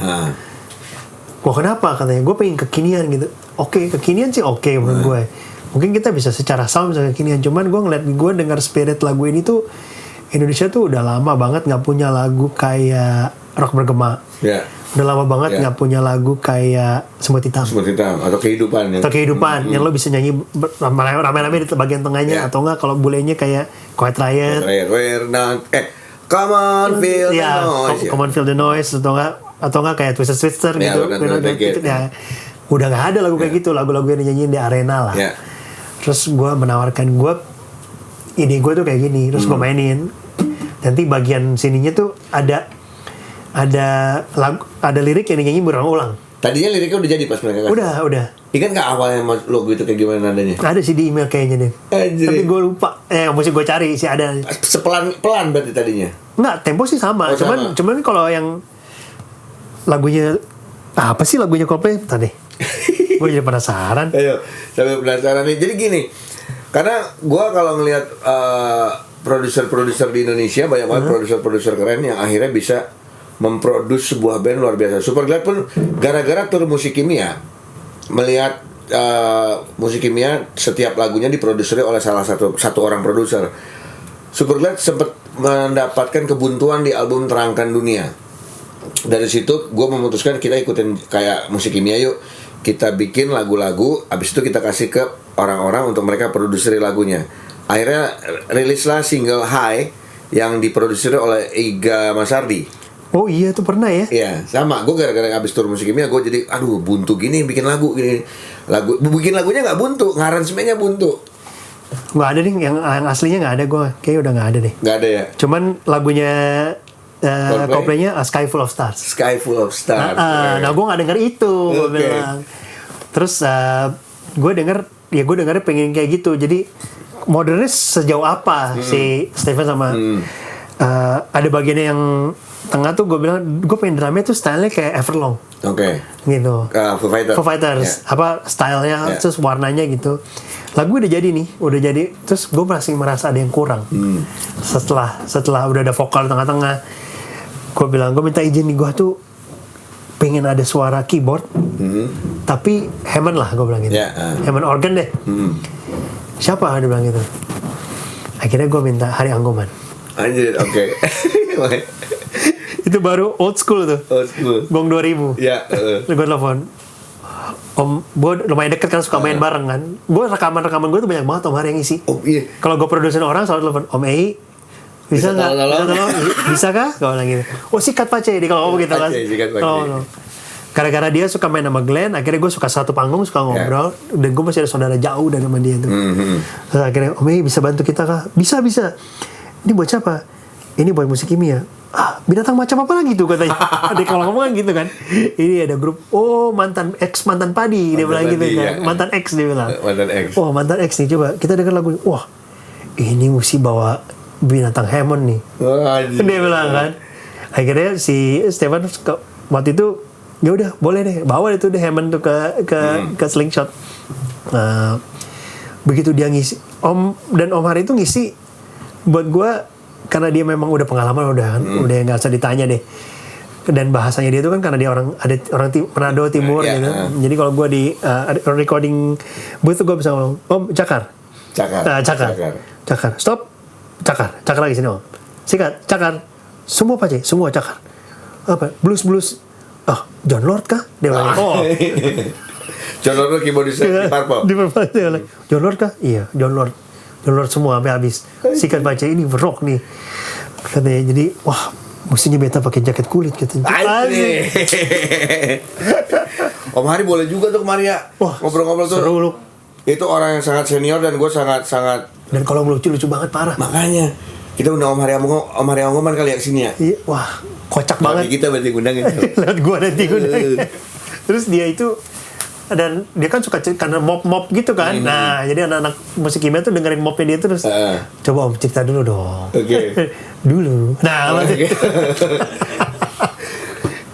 Gue kenapa katanya, gue pengen kekinian gitu. Oke, kekinian sih oke menurut gue. Mungkin kita bisa secara sound bisa kekinian, cuman gue ngeliat, gue dengar spirit lagu ini tuh Indonesia tuh udah lama banget nggak punya lagu kayak Rock Bergema. Udah lama banget nggak punya lagu kayak Semut Hitam atau Kehidupan yang lo bisa nyanyi rame-rame di bagian tengahnya, atau enggak kalau bulenya kayak Quiet Riot, Come on feel the noise, Come on feel the noise, atau enggak kayak Twister gitu. Udah nggak ada lagu kayak gitu, lagu-lagu yang dinyanyiin di arena lah. Terus gue menawarkan, ide gue tuh kayak gini, terus gue mainin. Nanti bagian sininya tuh ada lirik yang dinyanyi berulang-ulang. Tadinya liriknya udah jadi pas mereka kasih? Udah. Ingat nggak awalnya logo itu kayak gimana nadanya? Ada sih di email kayaknya deh. Tapi gue lupa. Mesti gue cari sih ada. Pelan berarti tadinya? Nggak, tempo sih sama. Cuman kalau yang lagunya apa sih lagunya Coldplay? Tadi. Gue jadi penasaran. Ayo, sampai penasaran nih. Jadi gini, karena gue kalau ngelihat produser-produser di Indonesia banyak banget produser-produser keren yang akhirnya bisa memproduksi sebuah band luar biasa. Superglad pun gara-gara tur Musik Kimia, melihat Musik Kimia setiap lagunya diproduksi oleh salah satu orang produser. Superglad sempat mendapatkan kebuntuan di album Terangkan Dunia. Dari situ gue memutuskan kita ikutin kayak Musik Kimia yuk. Kita bikin lagu-lagu, abis itu kita kasih ke orang-orang untuk mereka produksi lagunya. Akhirnya rilislah single High yang diproduksi oleh Iga Masardi. Oh iya, itu pernah ya? Iya, sama. Gue gara-gara abis tur Musik Kimia, gue jadi, aduh buntu gini bikin lagu gini. Bikin lagunya nggak buntu, ngaransemennya buntu. Nggak ada nih, yang aslinya nggak ada gue. Kayaknya udah nggak ada deh. Nggak ada ya? Cuman lagunya Coldplay-nya A Sky Full of Stars. Sky Full of Stars. Nah gue nggak denger itu, gue bilang. Terus gue dengernya pengen kayak gitu. Jadi modernnya sejauh apa si Stephen sama ada bagiannya yang tengah tuh gue bilang gue pengen drumnya tuh stylenya kayak Everlong. Gitu. Foo Fighters. Apa stylenya, terus warnanya gitu. Lagu udah jadi nih, terus gue masih merasa ada yang kurang. Setelah udah ada vokal tengah-tengah, gue bilang gue minta izin nih, gue tuh pengen ada suara keyboard, tapi Hammond lah, gue bilang gitu. Hammond organ deh. Siapa dia bilang gitu. Akhirnya gue minta Hari Anggoman. Anjir, oke. Itu baru old school tuh. Gong 2000. Gue telepon, Om, gue lumayan deket kan, suka main bareng kan. Gue rekaman gue tuh banyak banget Om Hari yang ngisi. Kalau gue produsen orang selalu telepon, Om Ei, bisa nggak? Bisa kah? Gue bilang gitu. Oh sikat Pace, dia kalau ngomong gitu kan. Gara-gara dia suka main sama Glenn, akhirnya gue suka satu panggung, suka ngobrol, dan gue masih ada saudara jauh dari sama dia tuh. Terus akhirnya, Om Ei bisa bantu kita kah? Bisa. Ini buat siapa? Ini buat Musik Kimia. Binatang macam apa lagi tuh katanya. Ada kalau ngomong kan gitu kan. Ini ada grup, mantan padi, dia bilang gitu kan. Mantan X dia bilang. Mantan X nih, coba kita dengar lagu. Wah, ini mesti bawa binatang Hammond nih. Dia bilang kan. Akhirnya si Stephen waktu itu, ya udah boleh deh, bawa itu deh Hammond tuh ke Slingshot. Begitu dia ngisi, Om Hari itu ngisi buat gue. Karena dia memang udah pengalaman udah nggak usah ditanya deh, dan bahasanya dia tuh kan karena dia orang Manado Timur gitu. Jadi kalau gue di recording booth tuh gue bisa ngomong Om Cakar stop Cakar lagi sini Om, sikat Cakar semua Pace, semua Cakar apa blues John Lord kah dia bilang. John Lord keyboardis di Purple. John Lord kah? Iya, John Lord semua sampai habis. Sikat Pace ini rock nih katanya. Jadi wah, mestinya beta pakai jaket kulit katanya. Om Hari boleh juga tuh kemarin ya. Wah, ngobrol-ngobrol tuh. Seru lu. Itu orang yang sangat senior dan gue sangat. Dan kalau lucu banget parah. Makanya kita undang Om Hari Anggoman kali ya kesini ya. Iya, wah kocak banget. Kita berarti undang itu. Lihat gue nanti undang. Terus dia itu, dan dia kan suka karena mop gitu kan. Nah, jadi anak-anak Musik Kimia tuh dengerin mopnya dia terus. Coba Om cerita dulu dong. Dulu. Nah,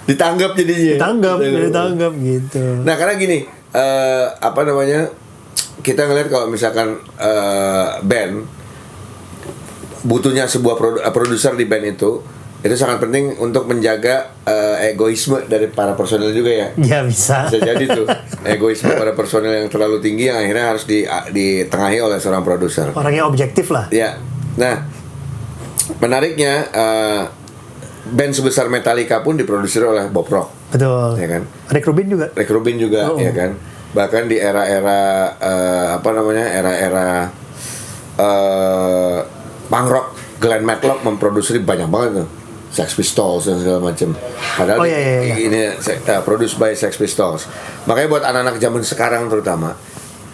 ditanggap jadinya. Ditanggap gitu. Nah, karena gini, kita ngeliat kalau misalkan band butuhnya sebuah produser di band itu, Itu sangat penting untuk menjaga egoisme dari para personel juga ya. Ya bisa. Bisa jadi tuh egoisme para personel yang terlalu tinggi yang akhirnya harus ditengahi oleh seorang produser. Orangnya objektif lah. Ya. Nah, menariknya band sebesar Metallica pun diproduksi oleh Bob Rock. Betul. Ya kan? Rick Rubin juga. Rick Rubin juga, ya kan. Bahkan di era-era era-era punk rock, Glenn Matlock memproduksi banyak banget tuh, Sex Pistols dan segala macam. Padahal ini produced by Sex Pistols. Makanya buat anak-anak zaman sekarang terutama,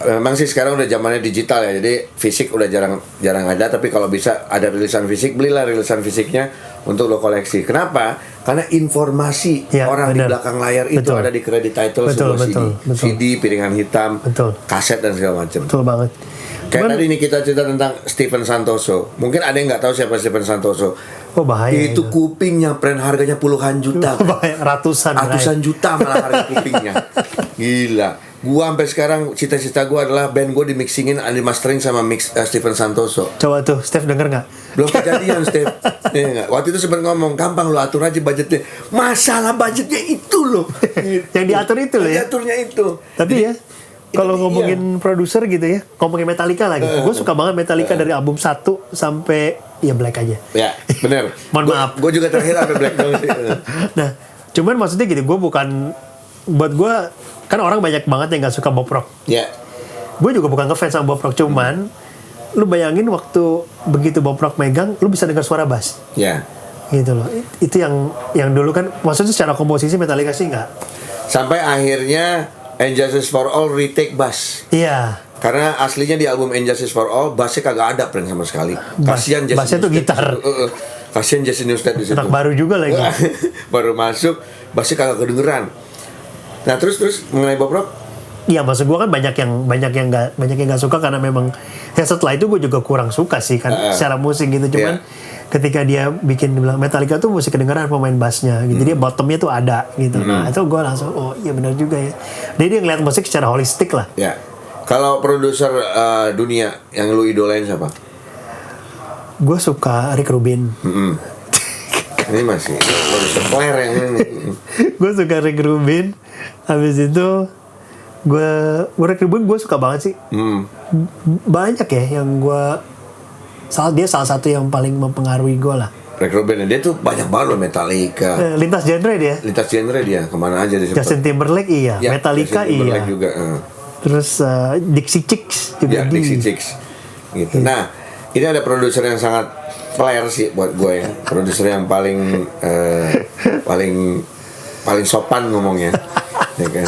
memang sih sekarang udah zamannya digital ya, jadi fisik udah jarang ada. Tapi kalau bisa ada rilisan fisik, belilah rilisan fisiknya untuk lo koleksi. Kenapa? Karena informasi orang di belakang layar itu ada di credit title sebuah CD, piringan hitam, kaset dan segala macam. Betul banget. Kayak tadi ini kita cerita tentang Stephen Santoso. Mungkin ada yang nggak tahu siapa Stephen Santoso. Oh bahaya. Itu kupingnya, friend, harganya puluhan juta. Ratusan juta malah harga kupingnya. Gila. Gua sampai sekarang cita-cita gua adalah band gua di-mixingin, di-mastering sama Stephen Santoso. Coba tuh, Steph denger nggak? Belum kejadian, Steph. Ya, waktu itu sempat ngomong, gampang lo atur aja budgetnya. Masalah budgetnya itu loh. Yang diatur itu loh ya. Diaturnya itu. Tapi ya, kalau ngomongin produser gitu ya, ngomongin Metallica lagi. Gue suka banget Metallica dari album 1 sampai ya Black aja. Ya, bener. Mohon maaf. Gue juga terakhir sampai Black dong sih. Nah, cuman maksudnya gini, gue bukan, buat gue kan orang banyak banget yang nggak suka Bob Rock. Ya. Gue juga bukan ngefans sama Bob Rock, cuman lu bayangin waktu begitu Bob Rock megang, lu bisa dengar suara bass. Ya. Gitu loh. Itu yang dulu kan, maksudnya secara komposisi Metallica sih nggak. Sampai akhirnya And Justice for All retake bass. Iya. Karena aslinya di album And Justice for All bassnya kagak ada, friend, sama sekali. Kasihan Jason. Bassnya tuh gitar. Kasihan Jason Newsted di situ. Anak baru juga lagi. Baru masuk, bassnya kagak kedengeran. Nah terus mengenai Bob Rock. Iya, maksud gue kan banyak yang nggak suka karena memang ya setelah itu gue juga kurang suka sih kan secara musik gitu. Cuman ketika dia bilang Metallica tuh musik kedengaran pemain bassnya gitu, dia bottomnya tuh ada gitu. Nah itu gue langsung oh iya benar juga ya. Jadi dia ngeliat musik secara holistik lah. Ya. Kalau produser dunia yang lu idolain siapa? Gue suka Rick Rubin. Ini masih produser player yang ini. Gue suka Rick Rubin. Habis itu Rick Rubin gue suka banget sih. Banyak ya yang dia salah satu yang paling mempengaruhi gue lah. Rick Rubin dia tuh banyak banget loh, Metallica. Lintas genre dia. Kemana aja dia. Justin Timberlake iya, ya, Metallica Justin Timberlake iya. Juga. Terus Dixie Chicks juga. Ya, Dixie Chicks. Gitu. Nah, ini ada produser yang sangat player sih buat gue ya. Produser yang paling paling sopan ngomongnya, ya kan.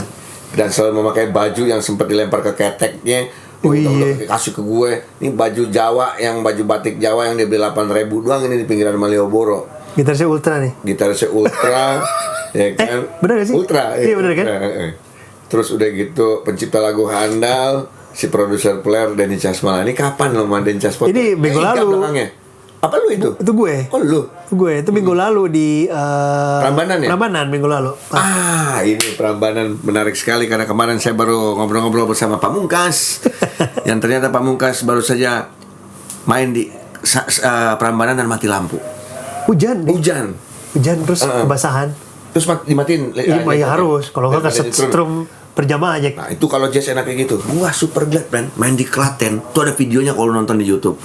Dan selalu memakai baju yang sempat dilempar ke keteknya. Kasih ke gue, ini baju Jawa, yang baju batik Jawa yang dia beli 8.000 doang ini di pinggiran Malioboro. Gitarisnya Ultra nih. Ya kan. Bener gak sih? Ultra. Iya bener kan. Terus udah gitu pencipta lagu handal, si produser player Denny Casmala. Ini kapan lo sama Denny Casmala? Ini minggu lalu. Belakangnya. Apa lu itu? Itu gue. Oh lu? Gue itu minggu lalu di Prambanan ya? Prambanan minggu lalu. Ini Prambanan menarik sekali karena kemarin saya baru ngobrol-ngobrol bersama Pamungkas. Yang ternyata Pamungkas baru saja main di Prambanan dan mati lampu. Hujan terus kebasahan. Terus dimatiin. Iya harus. Kalau nggak kesetrum berjamaah aja. Nah itu kalau jazz enak kayak gitu. Wah super glad man. Main di Klaten. Tuh ada videonya kalau nonton di YouTube.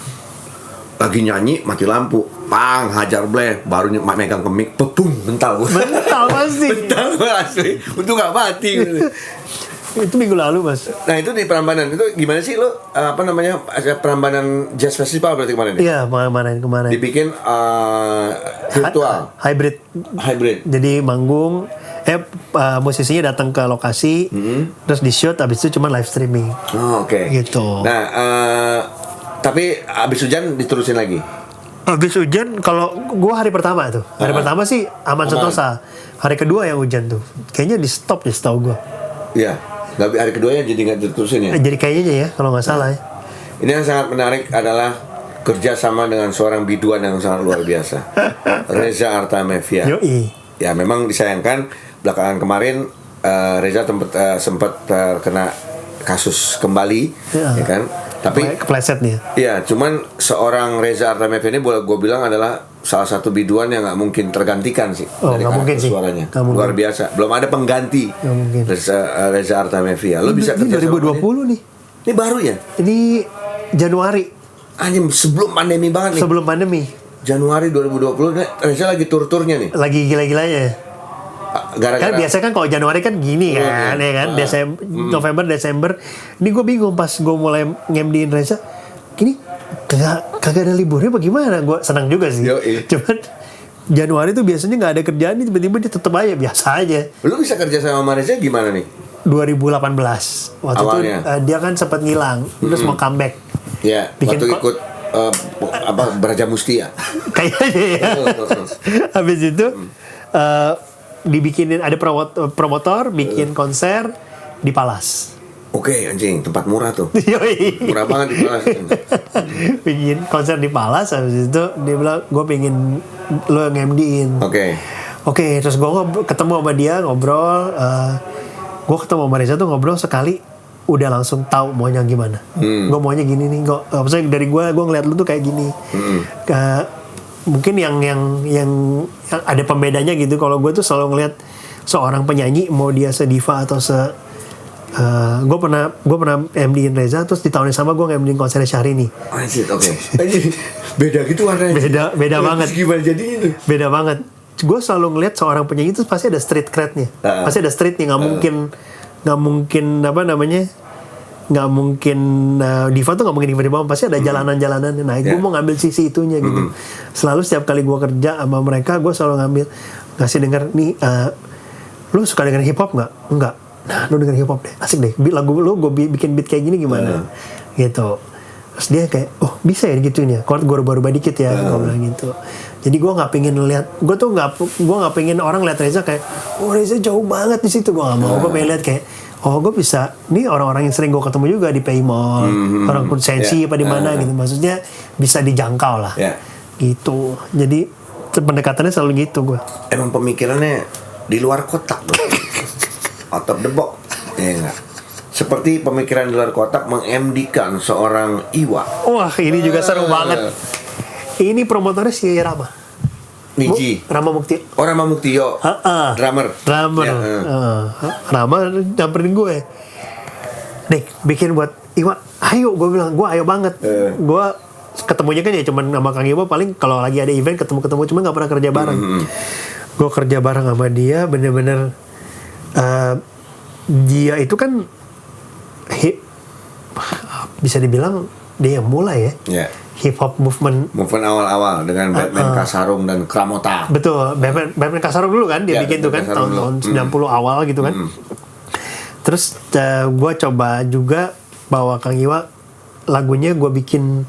Lagi nyanyi mati lampu, pang hajar bleh, baru megang ke mic, petung mental pasti. Mental asli, untung gak mati. Itu minggu lalu mas. Nah itu di Prambanan itu gimana sih lo Prambanan Jazz Festival berarti kemarin? Iya kemarin. Dibikin virtual, hybrid. Jadi manggung, musisinya datang ke lokasi, terus di shoot, abis itu cuma live streaming. Oke. Gitu. Nah tapi abis hujan diterusin lagi. Abis hujan, kalau gue hari pertama tuh, pertama sih aman sentosa. Hari kedua yang hujan tuh, kayaknya di stop ya setahu gue. Iya, hari keduanya jadi nggak diterusin ya. Jadi kayaknya ya, kalau nggak salah ya. Ini yang sangat menarik adalah kerjasama dengan seorang biduan yang sangat luar biasa, Reza Artamevia. Yoi. Ya memang disayangkan belakangan kemarin Reza sempat terkena kasus kembali, ya kan? Tapi kepleset nih. Iya, cuman seorang Reza Artamevia ini boleh gue bilang adalah salah satu biduan yang nggak mungkin tergantikan sih dari mungkin sih. suaranya. Luar biasa. Belum ada pengganti Reza Artamevia. Lo bisa kerja 2020 nih. Ini baru ya? Ini Januari. Sebelum pandemi banget nih. Sebelum pandemi. Januari 2020 Reza lagi tur-turnya nih. Lagi gila-gilanya. Gara-gara kan biasanya kan kalau Januari kan gini kan, ya kan, November, Desember. Ini gue bingung pas gue mulai ngemdiin Reza, gini kagak ada liburnya bagaimana? Gue senang juga sih. Cuman Januari tuh biasanya nggak ada kerjaan, tiba-tiba dia tetep aja biasa aja. Lu bisa kerja sama Reza gimana nih? 2018 waktu awalnya. Itu dia kan sempat ngilang, terus mau comeback. Ya, waktu ikut Beraja Musti ya. Kayaknya ya. Habis itu dibikinin ada promotor bikin konser di Palas. Oke, anjing, tempat murah tuh. Murah banget di Palas. Bikin konser di Palas, habis itu dia bilang gue pengen lo nge-MD-in. Oke, terus gue ketemu sama dia ngobrol. Gue ketemu sama Reza tuh ngobrol sekali, udah langsung tahu maunya gimana. Gue maunya gini nih, maksudnya dari gue ngeliat lu tuh kayak gini. Mungkin yang ada pembedanya gitu. Kalau gue tuh selalu ngeliat seorang penyanyi mau dia sediva atau gue pernah MD-in Reza, terus di tahun yang sama gue MD-in konser Syahrini. Beda gitu warnanya. Beda banget. Gimana jadinya tuh? Beda banget. Gue selalu ngeliat seorang penyanyi itu pasti ada street cred-nya. Pasti ada street-nya, nggak mungkin apa namanya, nggak mungkin diva tuh nggak mungkin diva di bawah, pasti ada jalanan-jalanan. Nah, gue mau ngambil sisi itunya gitu. Selalu setiap kali gue kerja sama mereka, gue selalu ngasih denger nih, lu suka denger hip hop nggak? Enggak. Nah, lu denger hip hop deh, asik deh. Lagu lu gue bikin beat kayak gini gimana? Gitu. Terus dia kayak, oh bisa ya gituin ya, chord gue rubah-rubah dikit ya, gue bilang gitu. Jadi gue nggak pengen lihat, gue nggak pengen orang lihat Reza kayak, oh Reza jauh banget di situ, gue nggak mau. Gue pengen lihat kayak, oh gue bisa, ini orang-orang yang sering gue ketemu juga di PI Mall, orang Kunsensi apa di mana gitu, maksudnya bisa dijangkau lah, gitu. Jadi pendekatannya selalu gitu gue. Emang pemikirannya di luar kotak, out of the box, ya enggak? Seperti pemikiran di luar kotak meng-MD-kan seorang Iwa. Wah, ini juga seru banget. Ini promotornya si Rama. Niji. Rama Mukti. Oh, Rama Muktio. Drummer. Ya, Rama nyamperin gue. Nih, bikin buat Iwa. Ayo, gue bilang, gue ayo banget. Gue ketemunya kan ya cuman sama Kang Iwa, paling kalau lagi ada event ketemu-ketemu, cuma nggak pernah kerja bareng. Gue kerja bareng sama dia, bener-bener dia itu kan bisa dibilang dia yang mulai ya. Hip hop movement awal-awal dengan Batman Kasarung dan Kramota. Betul, Batman Kasarung dulu kan dia bikin tuh kan tahun 90 awal gitu kan. Terus gue coba juga bawa Kang Iwa, lagunya gue bikin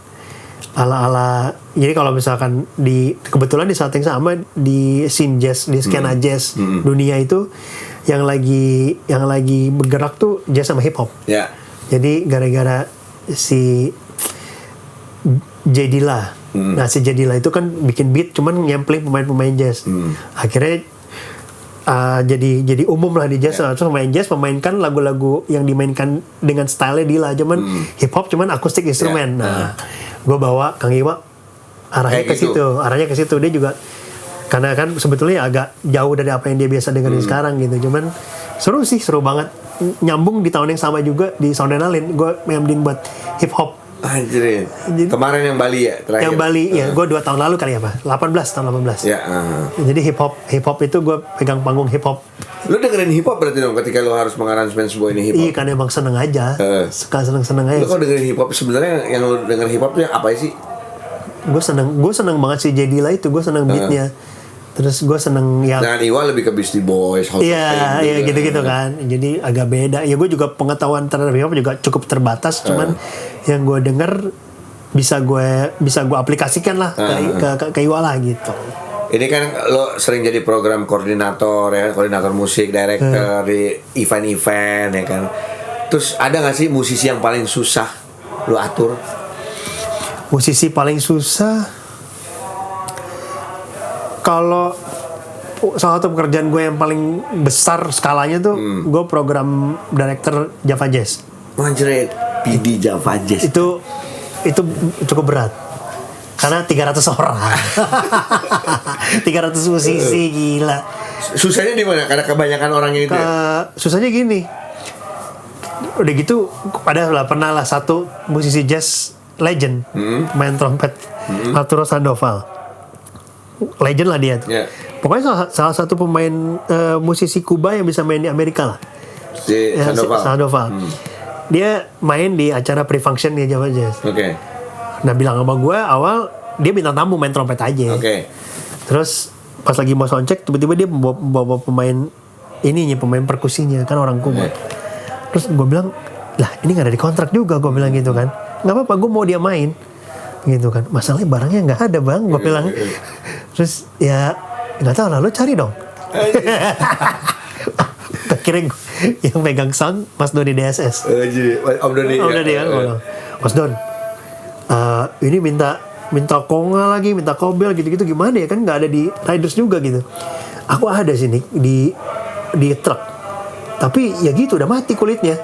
ala-ala. Jadi kalau misalkan kebetulan di saat yang sama di scene jazz, di skena jazz dunia itu yang lagi bergerak tuh jazz sama hip hop. Jadi gara-gara si Jedila. Nah, si Jedila itu kan bikin beat cuman nyampling pemain-pemain jazz. Akhirnya jadi umum lah di jazz. Terus pemain jazz memainkan lagu-lagu yang dimainkan dengan style Dila, cuman hip hop cuman akustik instrumen. Nah, gue bawa Kang Iwa arahnya ke situ. Dia juga karena kan sebetulnya agak jauh dari apa yang dia biasa dengerin sekarang gitu. Cuman seru banget. Nyambung di tahun yang sama juga di Sound Adrenaline gue MD buat hip hop. Anjir. Kemarin yang Bali ya terakhir. Yang Bali ya, gue 2 tahun lalu kali apa? tahun 18. Jadi hip hop itu gue pegang panggung hip hop. Lu dengerin hip hop berarti dong ketika lu harus mengaransemen sebuah ini hip hop. Iya, kan emang seneng aja. Suka seneng aja. Lu kalau dengerin hip hop sebenarnya yang lu denger hip hop tuh apa sih? Gue seneng banget si Jedila itu, gue seneng beatnya. Terus gue seneng yang dengan Iwa lebih ke Beastie Boys, iya gitu kan. Jadi agak beda. Ya gue juga pengetahuan terhadap hip hop juga cukup terbatas. Cuman yang gue denger bisa gue aplikasikan lah ke Iwa lah gitu. Ini kan lo sering jadi program koordinator ya, koordinator musik, director di event-event ya kan. Terus ada nggak sih musisi yang paling susah lo atur? Musisi paling susah. Kalau salah satu pekerjaan gue yang paling besar skalanya tuh gue program director Java Jazz. Anjir, PD Java Jazz. Itu cukup berat. Karena 300 orang. 300 musisi, gila. Susahnya di mana? Karena kebanyakan orangnya itu. Susahnya gini. Udah gitu pernah lah satu musisi jazz legend main trompet, Arturo Sandoval. Legend lah dia tuh. Yeah. Pokoknya salah satu pemain musisi Kuba yang bisa main di Amerika lah. Si Sandoval. Dia main di acara pre-function di Java Jazz. Oke. Nah, bilang sama gue awal dia bintang tamu main trompet aja. Oke. Terus pas lagi mau soundcheck tiba-tiba dia bawa pemain pemain perkusinya kan orang Kuba. Terus gue bilang, lah ini nggak ada di kontrak juga, gue bilang gitu kan. Nggak apa-apa, gue mau dia main gitu kan. Masalahnya barangnya nggak ada bang, gue bilang. Terus ya nggak tahu lah, lo cari dong. Akhirnya yang megang sound Mas Doni DSS. Om Doni kan, Mas Don, ini minta konga lagi, minta kobel gitu-gitu gimana ya, kan nggak ada di Riders juga gitu. Aku ada sini di truk, tapi ya gitu udah mati kulitnya.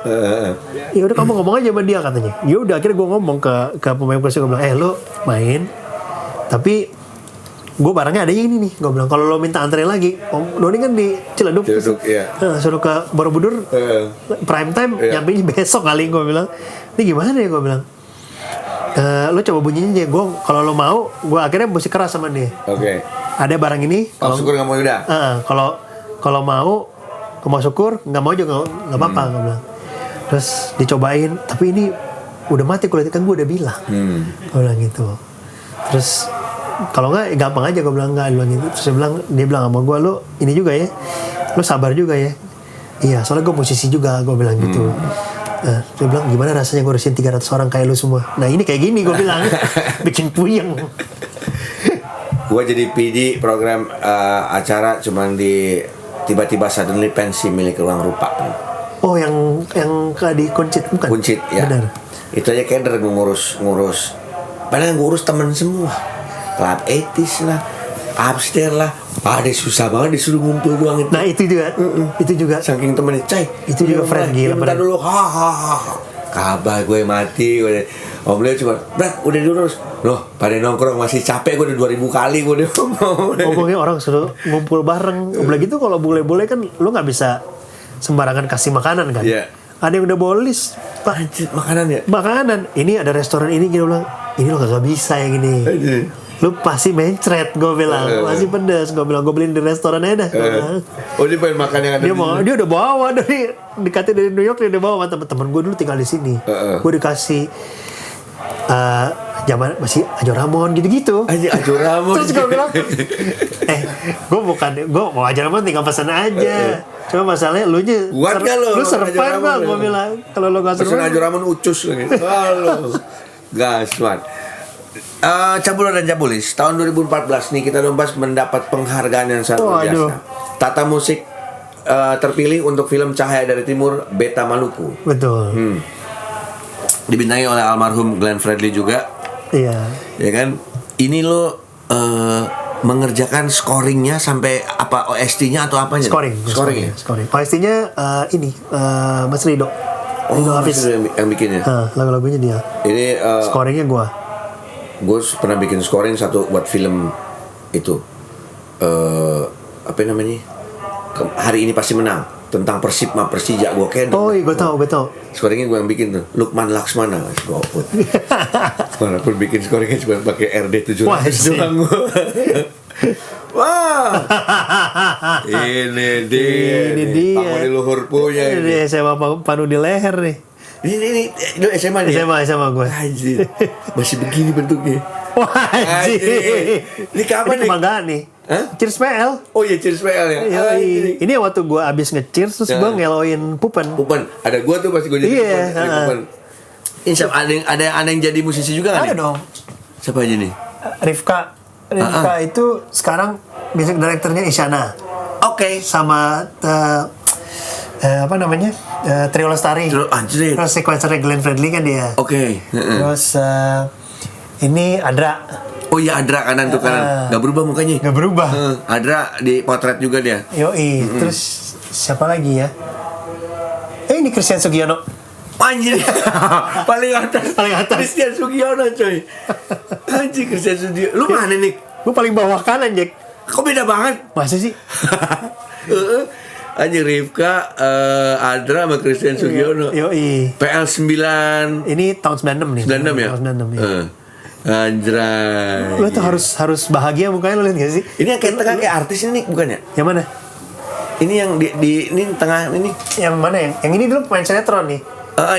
Ya udah kamu ngomong aja sama dia katanya. Ya udah akhirnya gue ngomong ke pemain kursi, gue bilang, lo main, tapi gue barangnya ada ini nih. Gue bilang kalau lo minta antre lagi, Om Doni kan di Ciledug, iya. Suruh ke Borobudur, prime time, nyampe besok kali. Gue bilang, ini gimana ya, gue bilang. Lo coba bunyiin aja. Gue kalau lo mau, gue akhirnya musik keras sama dia. Oke. Ada barang ini. Kalau syukur nggak mau udah. Kalau mau syukur, nggak mau juga nggak apa-apa. Gue bilang. Terus dicobain, tapi ini udah mati kulitnya, kan gue udah bilang. Gue bilang gitu. Terus kalau nggak gampang aja, gue bilang nggak, gitu. Terus dia bilang sama gue, lo ini juga ya, lo sabar juga ya. Iya, soalnya gue musisi juga, gue bilang gitu. Dia bilang, gimana rasanya ngurusin 300 orang kayak lu semua? Nah ini kayak gini, gue bilang. Bikin puyeng. Gue jadi PD program acara cuman di tiba-tiba suddenly pensi milik Ruang Rupa. Oh, yang di Kuncit, bukan? Kuncit, ya. Benar. Itu aja keder gue ngurus. Padahal ngurus temen semua. Club 80s lah, upstairs lah. Susah banget disuruh ngumpul doang itu. Nah itu juga, itu juga. Saking temennya, Cai. Itu juga friend gila. Bentar dulu, kabar gue mati. Om Leo cuma, Brat, udah diurus. Loh, pada nongkrong masih capek, gue udah 2000 kali gue udah ngomong. Ngomongnya orang suruh ngumpul bareng. Udah gitu kalau boleh-boleh kan lo nggak bisa sembarangan kasih makanan kan. Iya. Ada yang udah bawa list, Pak. Anjir, makanan ya? Makanan. Ini ada restoran ini, gitu bilang. Ini lo kagak bisa yang ini. Lu pasti mencret, gue bilang. Masih pedas, gue bilang. Gue beliin di restoran aja dah. Oh, dia pengen makan yang ada dia udah bawa dikasih dari New York, dia udah bawa sama teman-teman gue dulu tinggal di sini. Gue dikasih zaman masih Ajo Ramon gitu-gitu. Ajo Ramon. Terus gue bilang, gue mau Ajo Ramon tinggal pesan aja. Cuma masalahnya lu survive gak, gue bilang. Kalau lu gak survive, pesan Ajo Ramon ucus lagi. Halo. Gasman. Cabul dan Jabulis tahun 2014 nih, kita Dombas mendapat penghargaan yang sangat luar biasa. Tata musik terpilih untuk film Cahaya dari Timur Beta Maluku. Betul. Dibintangi oleh almarhum Glenn Fredly juga. Iya. Ya kan? Ini lo mengerjakan scoringnya sampai apa, OST-nya atau apanya? Scoring. OST-nya ini Mas Rido. Hafiz yang bikinnya. Lagu-lagunya dia. Ini scoringnya gue pernah bikin scoring satu buat film itu apa namanya, Hari Ini Pasti Menang, tentang Persija. Gue kayak gue tahu scoringnya gue yang bikin tuh, Lukman Laksmana. Walaupun bikin scoringnya cuma pakai RD 700 doang gue. Wah, ini dia. Pamuli luhur punya ini. SMA panu di leher nih. Ini SMA nih. SMA gue. Anjir. Masih begini bentuknya. Wah, anjir. Ini kapan nih? Kebanggaan nih. Cheers PL. Oh iya, Cheers PL ya. Ini waktu gue abis nge-cheers terus gue ngeloin Pupen. Ada gue tuh pasti gue jadi Pupen. Ini ada yang jadi musisi juga kan? Ada dong. Siapa aja nih? Rifka itu sekarang music directornya Isyana. Oke. Sama apa namanya, Trio Lestari. Terus sequencernya Glenn Fredly kan dia. Oke. Terus ini Adra. Oh iya, Adra kanan tuh kanan. Gak berubah mukanya. Gak berubah. Adra di potret juga dia. Yoi. Terus siapa lagi ya? Ini Christian Sugiono. Anjir. Paling atas. Paling atas. Christian Sugiono coy. Anjir Christian Sugiono. Lu mana nih? Gue paling bawah kanan, Jack. Kok beda banget? Masa sih? Anjir Rifka, Adra sama Christian Sugiono. Yoi. PL 9. Ini tahun 96 nih. 96 ya? Tahun 96 ya. Anjray. Lo tuh harus bahagia mukanya, lo liat gak sih? Ini yang kayak tengah kayak artis ini bukan ya? Yang mana? Ini yang di ini tengah ini. Yang mana yang? Yang ini dulu pemain sinetron nih.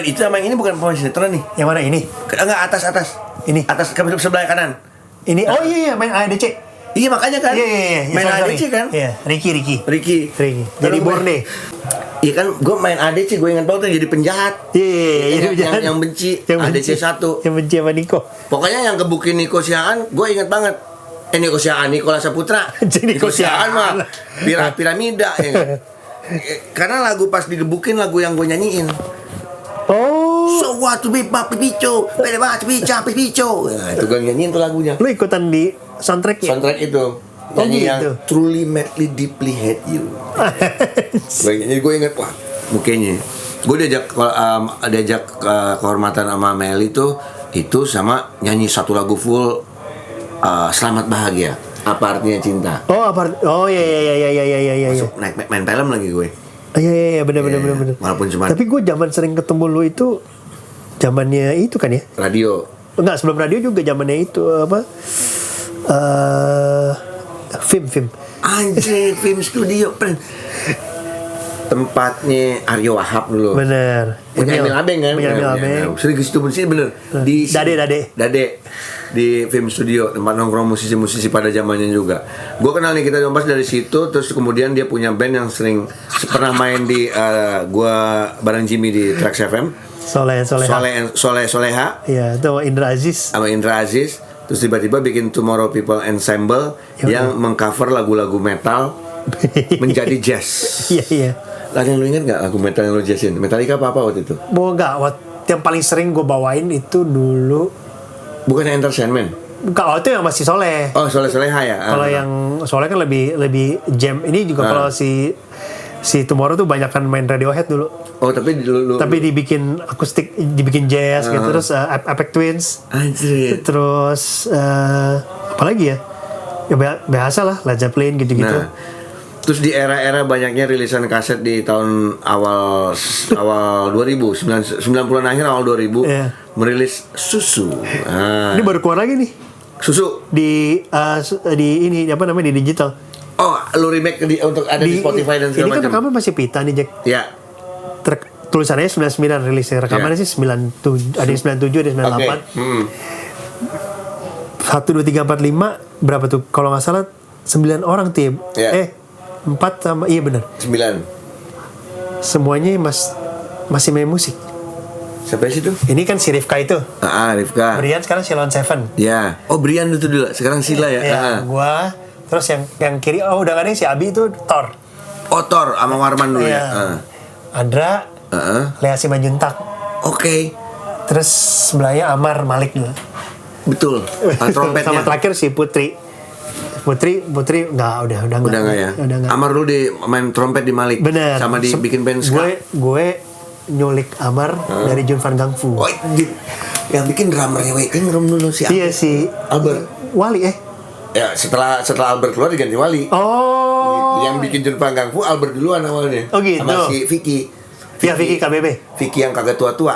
Itu sama yang ini bukan pemain sinetron nih. Yang mana ini? Enggak, atas. Ini. Atas sebelah kanan. Ini. Oh iya main ADC. Iya makanya kan. Iya. Main Sorry. ADC kan? Iya, Ricky. Jadi Borne. Iya kan, gue main ADC, gue ingat banget jadi penjahat. Iya, yang benci ADC 1. Yang benci sama Niko. Pokoknya yang gebukin Niko Siaan, gue ingat banget. Niko Siaan, Nikola Saputra. Niko Siaan mah piramida ya kan? Karena lagu pas digebukin lagu yang gue nyanyiin. Oh. So what to be papi pico, beda banget pica pico. Nah, itu gue nyanyiin tuh lagunya. Lu ikutan di soundtrack ya? Soundtrack itu. Nyanyi yang truly madly deeply hate you. Jadi gue inget wah mukanya. Gue diajak kehormatan sama Meli itu sama nyanyi satu lagu full Selamat Bahagia. Apa artinya cinta? Oh iya. Masuk main film lagi gue. Iya benar. Walaupun cuma. Tapi gue zaman sering ketemu lu itu zamannya itu kan ya? Radio. Enggak, sebelum radio juga zamannya itu apa? Film. Anjir, film studio. Tempatnya Aryo Wahab dulu. Bener. Punya Emil Abeng kan? Punya Emil Abeng. Sering ke situ bener. Di Dade. Di film studio, tempat nongkrong musisi-musisi pada zamannya juga. Gue kenal nih kita Jombas dari situ. Terus kemudian dia punya band yang sering pernah main di gue bareng Jimmy di Trax FM. Soleha. Iya, itu Indra Aziz. Sama Indra Aziz. Terus tiba-tiba bikin Tomorrow People Ensemble yang mengcover lagu-lagu metal menjadi jazz. Iya. Ada yang lu ingat gak lagu metal yang lu jazzin? Metallica apa waktu itu? Yang paling sering gue bawain itu dulu. Bukan Entertainment? Kalau itu yang masih Soleh. Oh, Soleha ya? Kalau yang Soleh kan lebih jam. Ini juga kalau si Tomorrow tuh banyak kan main Radiohead dulu. Oh, tapi tapi dibikin akustik, dibikin jazz gitu. Terus Aphex Twins. Anjir. Terus apa lagi ya? Ya biasa lah, Led Zeppelin gitu-gitu. Nah, terus di era-era banyaknya rilisan kaset di tahun awal 2000, 90-an akhir awal 2000 merilis Susu. Ini baru keluar lagi nih. Susu di ini apa namanya di digital. Oh, lu remake untuk ada di Spotify dan segala macam. Ini kan rekaman masih pita nih, Jack. Ya. Tulisannya 99 rilisnya, rekamannya sih 97, ada yang 97, ada yang 98. 1 2 3 4 5 berapa tuh? Kalau nggak salah 9 orang tuh. 4 sama benar. 9. Semuanya masih main musik. Siapa sih itu? Ini kan si Rifka itu. Rifka. Brian sekarang Silon Seven. Ya. Oh, Brian itu dulu. Sekarang Sila ya. Gua. Terus yang kiri udah gak ada si Abi itu Thor. Oh, Thor sama Warman dulu ya. Andra. Lea Simanjuntak. Oke. Terus sebelahnya Amar Malik dulu. Betul. Trompetnya. Sama terakhir si Putri udah enggak ya. Amar dulu main trompet di Malik. Bener. Sama bikin band ska. Gue nyulik Amar dari Jun Van Gang Fu. Oh, yang bikin drummernya kan dulu si Iya si Albert Wali Ya setelah Albert keluar diganti Wali. Oh. Yang bikin Jun Van Gang Fu Albert duluan awalnya. Oh gitu. Sama si Vicky. Vicky KBB. Vicky yang kagak tua-tua.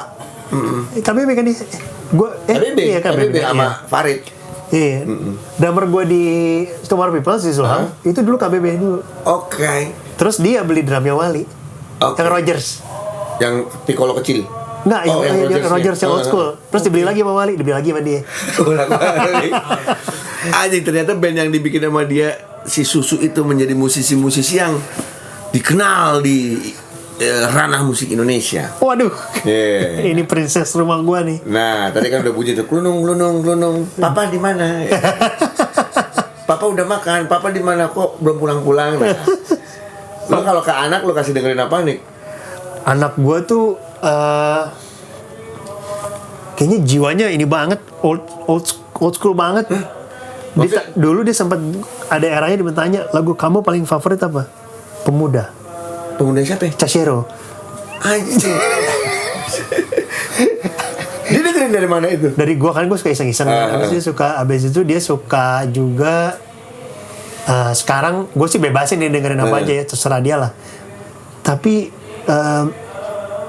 KBB kan dia. KBB sama Farid. Iya. Drummer gue di Tomorrow People si Zulham itu dulu KBB dulu. Oke. Terus dia beli drumnya Wali. Yang Rogers. Yang piccolo kecil. Enggak, yang Rogers yang old school. Terus dibeli lagi sama Wali, dibeli lagi sama dia. Anjing, ternyata band yang dibikin sama dia si Susu itu menjadi musisi-musisi yang dikenal di ranah musik Indonesia. Waduh. Ini princess rumah gua nih. Nah, tadi kan udah bunyi tuh klunung. Papa di mana? Papa udah makan. Papa di mana kok belum pulang-pulang? Nah. Lo kalau ke anak lo kasih dengerin apa nih? Anak gua tuh kayaknya jiwanya ini banget, old school banget. Dulu dia sempat ada eranya dia bertanya, lagu kamu paling favorit apa? Pemuda siapa? Cashero. Anjir. Dia dengerin dari mana itu? Dari gue kan, gue suka iseng-iseng. Abis itu dia suka juga. Sekarang gue sih bebasin dia dengerin apa aja ya, terserah dia lah. Tapi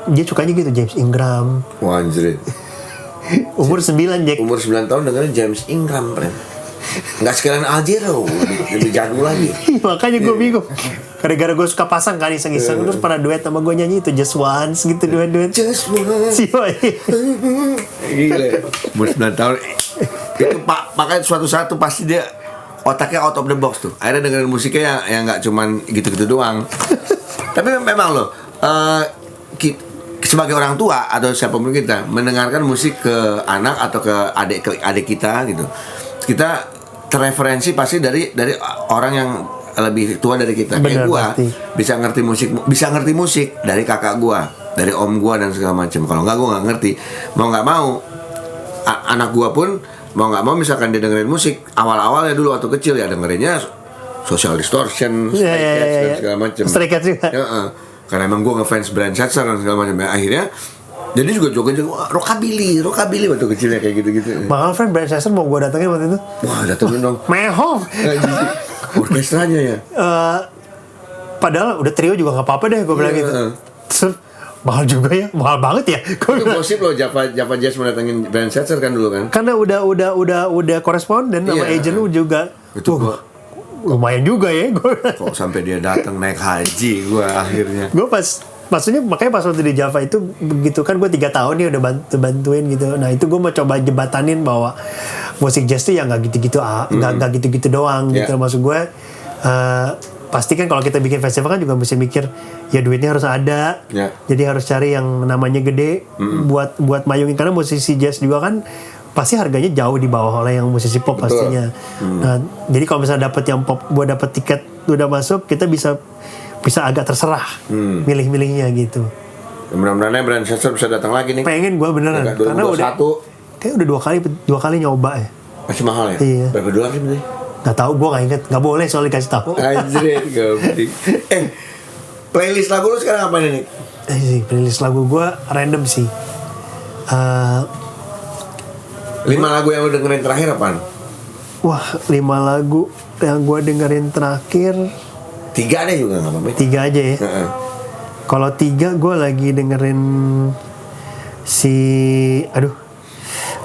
dia sukanya gitu James Ingram. Wah anjir. Umur 9 Jack. Umur 9 tahun dengerin James Ingram, friend. Nggak sekalian Aljero, lebih jadul lagi. Makanya gue bingung. Gara-gara gue suka pasang kan iseng-iseng, terus pernah duet sama gue nyanyi itu Just Once gitu, duet-duet. Just Once. Gila. Umur 9 tahun. Itu makanya suatu saat tuh pasti dia otaknya out of the box tuh. Akhirnya dengerin musiknya yang nggak cuman gitu-gitu doang. Tapi memang loh, sebagai orang tua atau siapapun kita mendengarkan musik ke anak atau ke adik kita gitu, kita terreferensi pasti dari orang yang lebih tua dari kita. Kayak gua bisa ngerti musik dari kakak gua, dari om gua dan segala macam. Kalau nggak, gua nggak ngerti. Mau nggak mau, anak gua pun mau nggak mau misalkan dia dengerin musik awal-awal ya dulu waktu kecil ya dengerinnya Social Distortion, Stray Cats dan segala macam. Stray Cats juga. Karena emang gue ngefans Brian Setzer dan segala macam. Ya, akhirnya jadi juga joget-joget rockabilly waktu kecilnya kayak gitu-gitu. Mahal friend, Brian Setzer mau gue datengin waktu itu. Wah datengin dong. Mehong. Orkestranya ya. Padahal udah trio juga nggak apa-apa deh gue bilang gitu. Mahal juga ya, mahal banget ya. Itu gosip loh, Java Jazz mendatangin Brian Setzer kan dulu kan. Karena udah koresponden sama agent lu juga. Itu gua lumayan juga ya gue. Kok sampai dia datang naik haji gue akhirnya. Gue maksudnya makanya pas waktu di Java itu begitu kan, gue 3 tahun nih udah bantuin gitu. Nah itu gue mau coba jembatanin bahwa musik jazz tuh ya nggak gitu-gitu nggak gitu-gitu doang gitu. Maksud gue pasti kan kalau kita bikin festival kan juga mesti mikir ya duitnya harus ada. Jadi harus cari yang namanya gede buat mayungin, karena musisi jazz juga kan pasti harganya jauh di bawah oleh yang musisi pop. Betul. Pastinya. Nah, jadi kalau misalnya dapat yang pop, buat dapat tiket udah masuk, kita bisa agak terserah milih-milihnya gitu. Mudah-mudahan Brian Setzer bisa datang lagi nih. Pengen gue beneran. Karena udah dua kali nyoba ya. Masih mahal ya? Iya. Berapa dolar sih berarti? Nggak tahu, gue nggak inget. Nggak boleh soalnya dikasih tahu. Anjir, goblok. Playlist lagu lu sekarang apa nih? Playlist lagu gue random sih. 5 lagu yang lu dengerin terakhir apaan? Wah, 5 lagu yang gue dengerin terakhir 3 deh juga gak apa-apa. 3 aja ya. Kalau 3 gue lagi dengerin si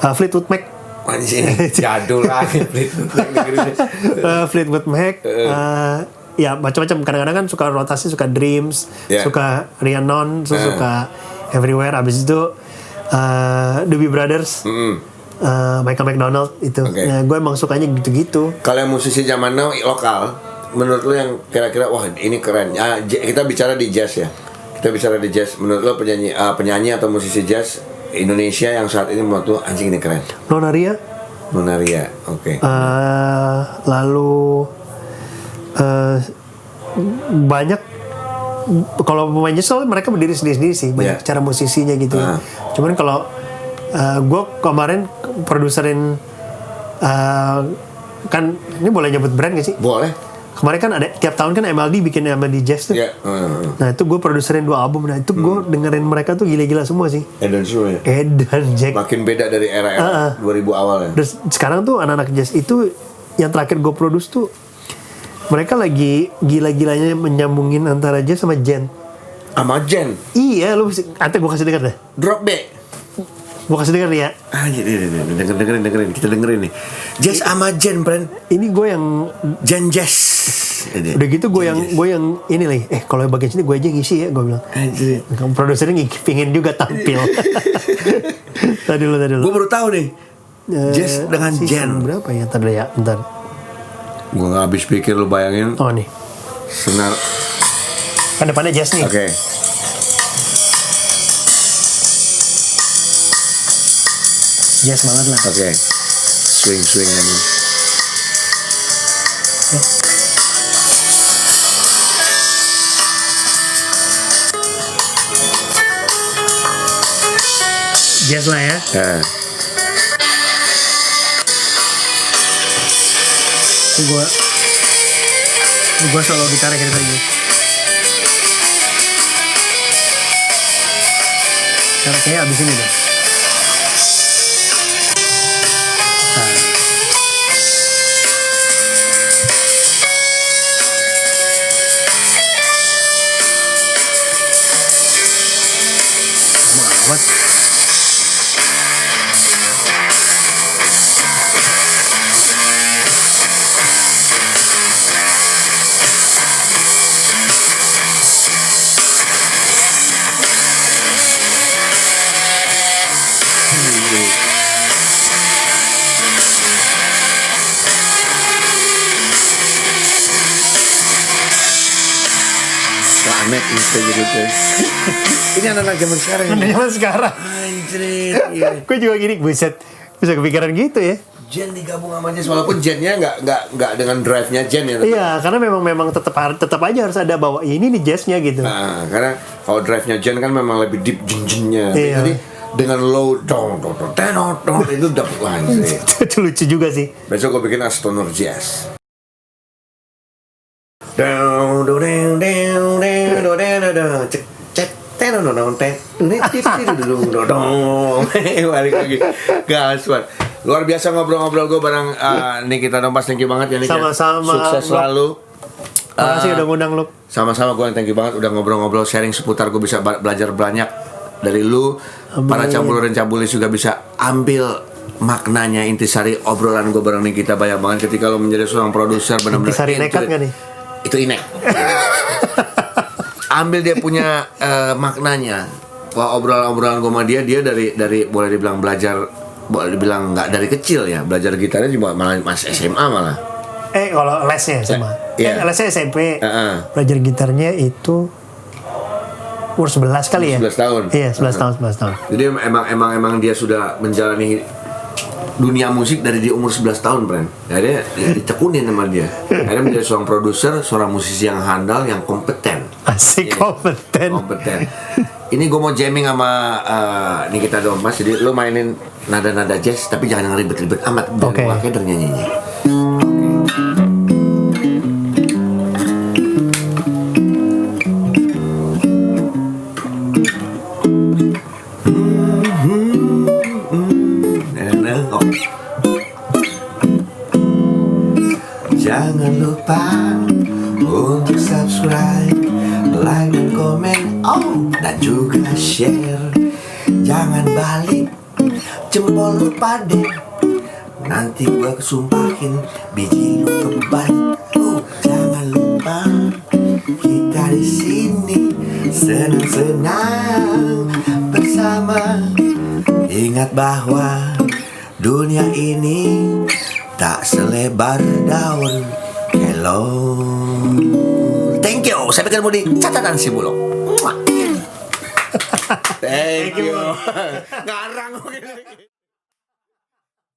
Fleetwood Mac. Anjir, jadul lagi Fleetwood Mac. Ya macam-macam, kadang-kadang kan suka rotasi, suka Dreams, suka Rhiannon, suka Everywhere. Abis itu Doobie Brothers. Michael McDonald itu. Nah, gue emang sukanya gitu-gitu. Kalau yang musisi zaman now lokal, menurut lo yang kira-kira wah ini keren. Kita bicara di jazz ya. Menurut lo penyanyi atau musisi jazz Indonesia yang saat ini menurut lo anjing ini keren? Nona Ria, oke. Lalu banyak. Kalau pemain jazz mereka berdiri sendiri sih, banyak cara musisinya gitu. Cuman kalau gue kemarin produserin kan ini boleh nyebut brand gak sih? Boleh. Kemarin kan ada tiap tahun kan MLD bikin MLD Jazz tuh. Nah itu gue produserin 2 album. Nah itu gue dengerin mereka tuh gila-gila semua sih. Edan semua ya? Edan, Jack. Makin beda dari era 2000 awal ya. Terus sekarang tuh anak-anak jazz itu yang terakhir gue produce tuh mereka lagi gila-gilanya menyambungin antara jazz sama gen. Sama gen? Iya, lu nanti gue kasih denger deh. Drop B. Gue kasih denger ya. Dengerin, kita dengerin nih. Jazz sama gen, friend. Ini gue yang gen jazz. Udah gitu gue yang ini nih. Kalau bagian sini gue aja ngisi ya, gue bilang. Anjir. Produsernya pingin juga tampil. Tadi lu. Gue baru tahu nih. Jazz dengan gen. Berapa ya? Bentar. Gue nggak habis pikir, lu bayangin. Oh nih. Senar. Kan depannya jazz nih. Oke. Jazz banget lah. Oke. Swing kan. Jazz lah ya. Gue solo gitar kayak tadi. Karena kayaknya abis ini deh. Amat. Planet bisa jadi tuh. Ini anak-anak zaman sekarang. Anak zaman sekarang. Anjir. Iya. Gue juga gini, buset, bisa kepikiran gitu ya. Gen digabung sama jazz, walaupun gennya nggak dengan drive-nya gen ya. Iya, karena memang tetap aja harus ada bahwa ini nih jazznya gitu. Nah, karena kalau drive-nya gen kan memang lebih deep jeng-jengnya. Iya. Jadi dengan low dong itu dapat langsung. Itu lucu juga sih. Besok gue bikin Stoner Jazz. Balik lagi gaswat. Luar biasa ngobrol-ngobrol gue bareng Nikita Dompas. Thank you banget ya Nik. Sama-sama. Sukses selalu. Makasih udah ngundang lu. Sama-sama, gue thank you banget udah ngobrol-ngobrol, sharing seputar. Gue bisa belajar banyak dari lu. Para cabulur dan cabulis juga bisa ambil maknanya, intisari obrolan gue bareng Nikita banyak banget. Ketika lo menjadi seorang produser benar-benar Intisari nekat gak nih? Itu inek. Ambil dia punya maknanya. Wah, obrolan-obrolan gue sama dia dari boleh dibilang belajar, boleh dibilang nggak dari kecil ya, belajar gitarnya juga malah masih SMA malah. Kalau lesnya sama. Lesnya SMP. Belajar gitarnya itu umur 11 kali ya? 11 tahun. Iya, 11 tahun. Jadi emang dia sudah menjalani dunia musik dari dia umur 11 tahun, Bren. Akhirnya ditekunin sama dia. Akhirnya menjadi seorang produser, seorang musisi yang handal, yang kompeten. Asik, kompeten. Ini gue mau jamming sama Nikita Dompas. Jadi lo mainin nada-nada jazz, tapi jangan yang ribet-ribet amat. Oke. Wakil dan nyanyinya. Jangan lupa untuk subscribe, like dan komen, dan juga share. Jangan balik jempol lu pade, nanti gua kesumpahin biji lu kebalik. Jangan lupa kita di sini senang-senang bersama. Ingat bahwa dunia ini tak selebar daun kelor. Thank you. Saya pikir mau di catatan si Bulog. Thank you. Ngarang.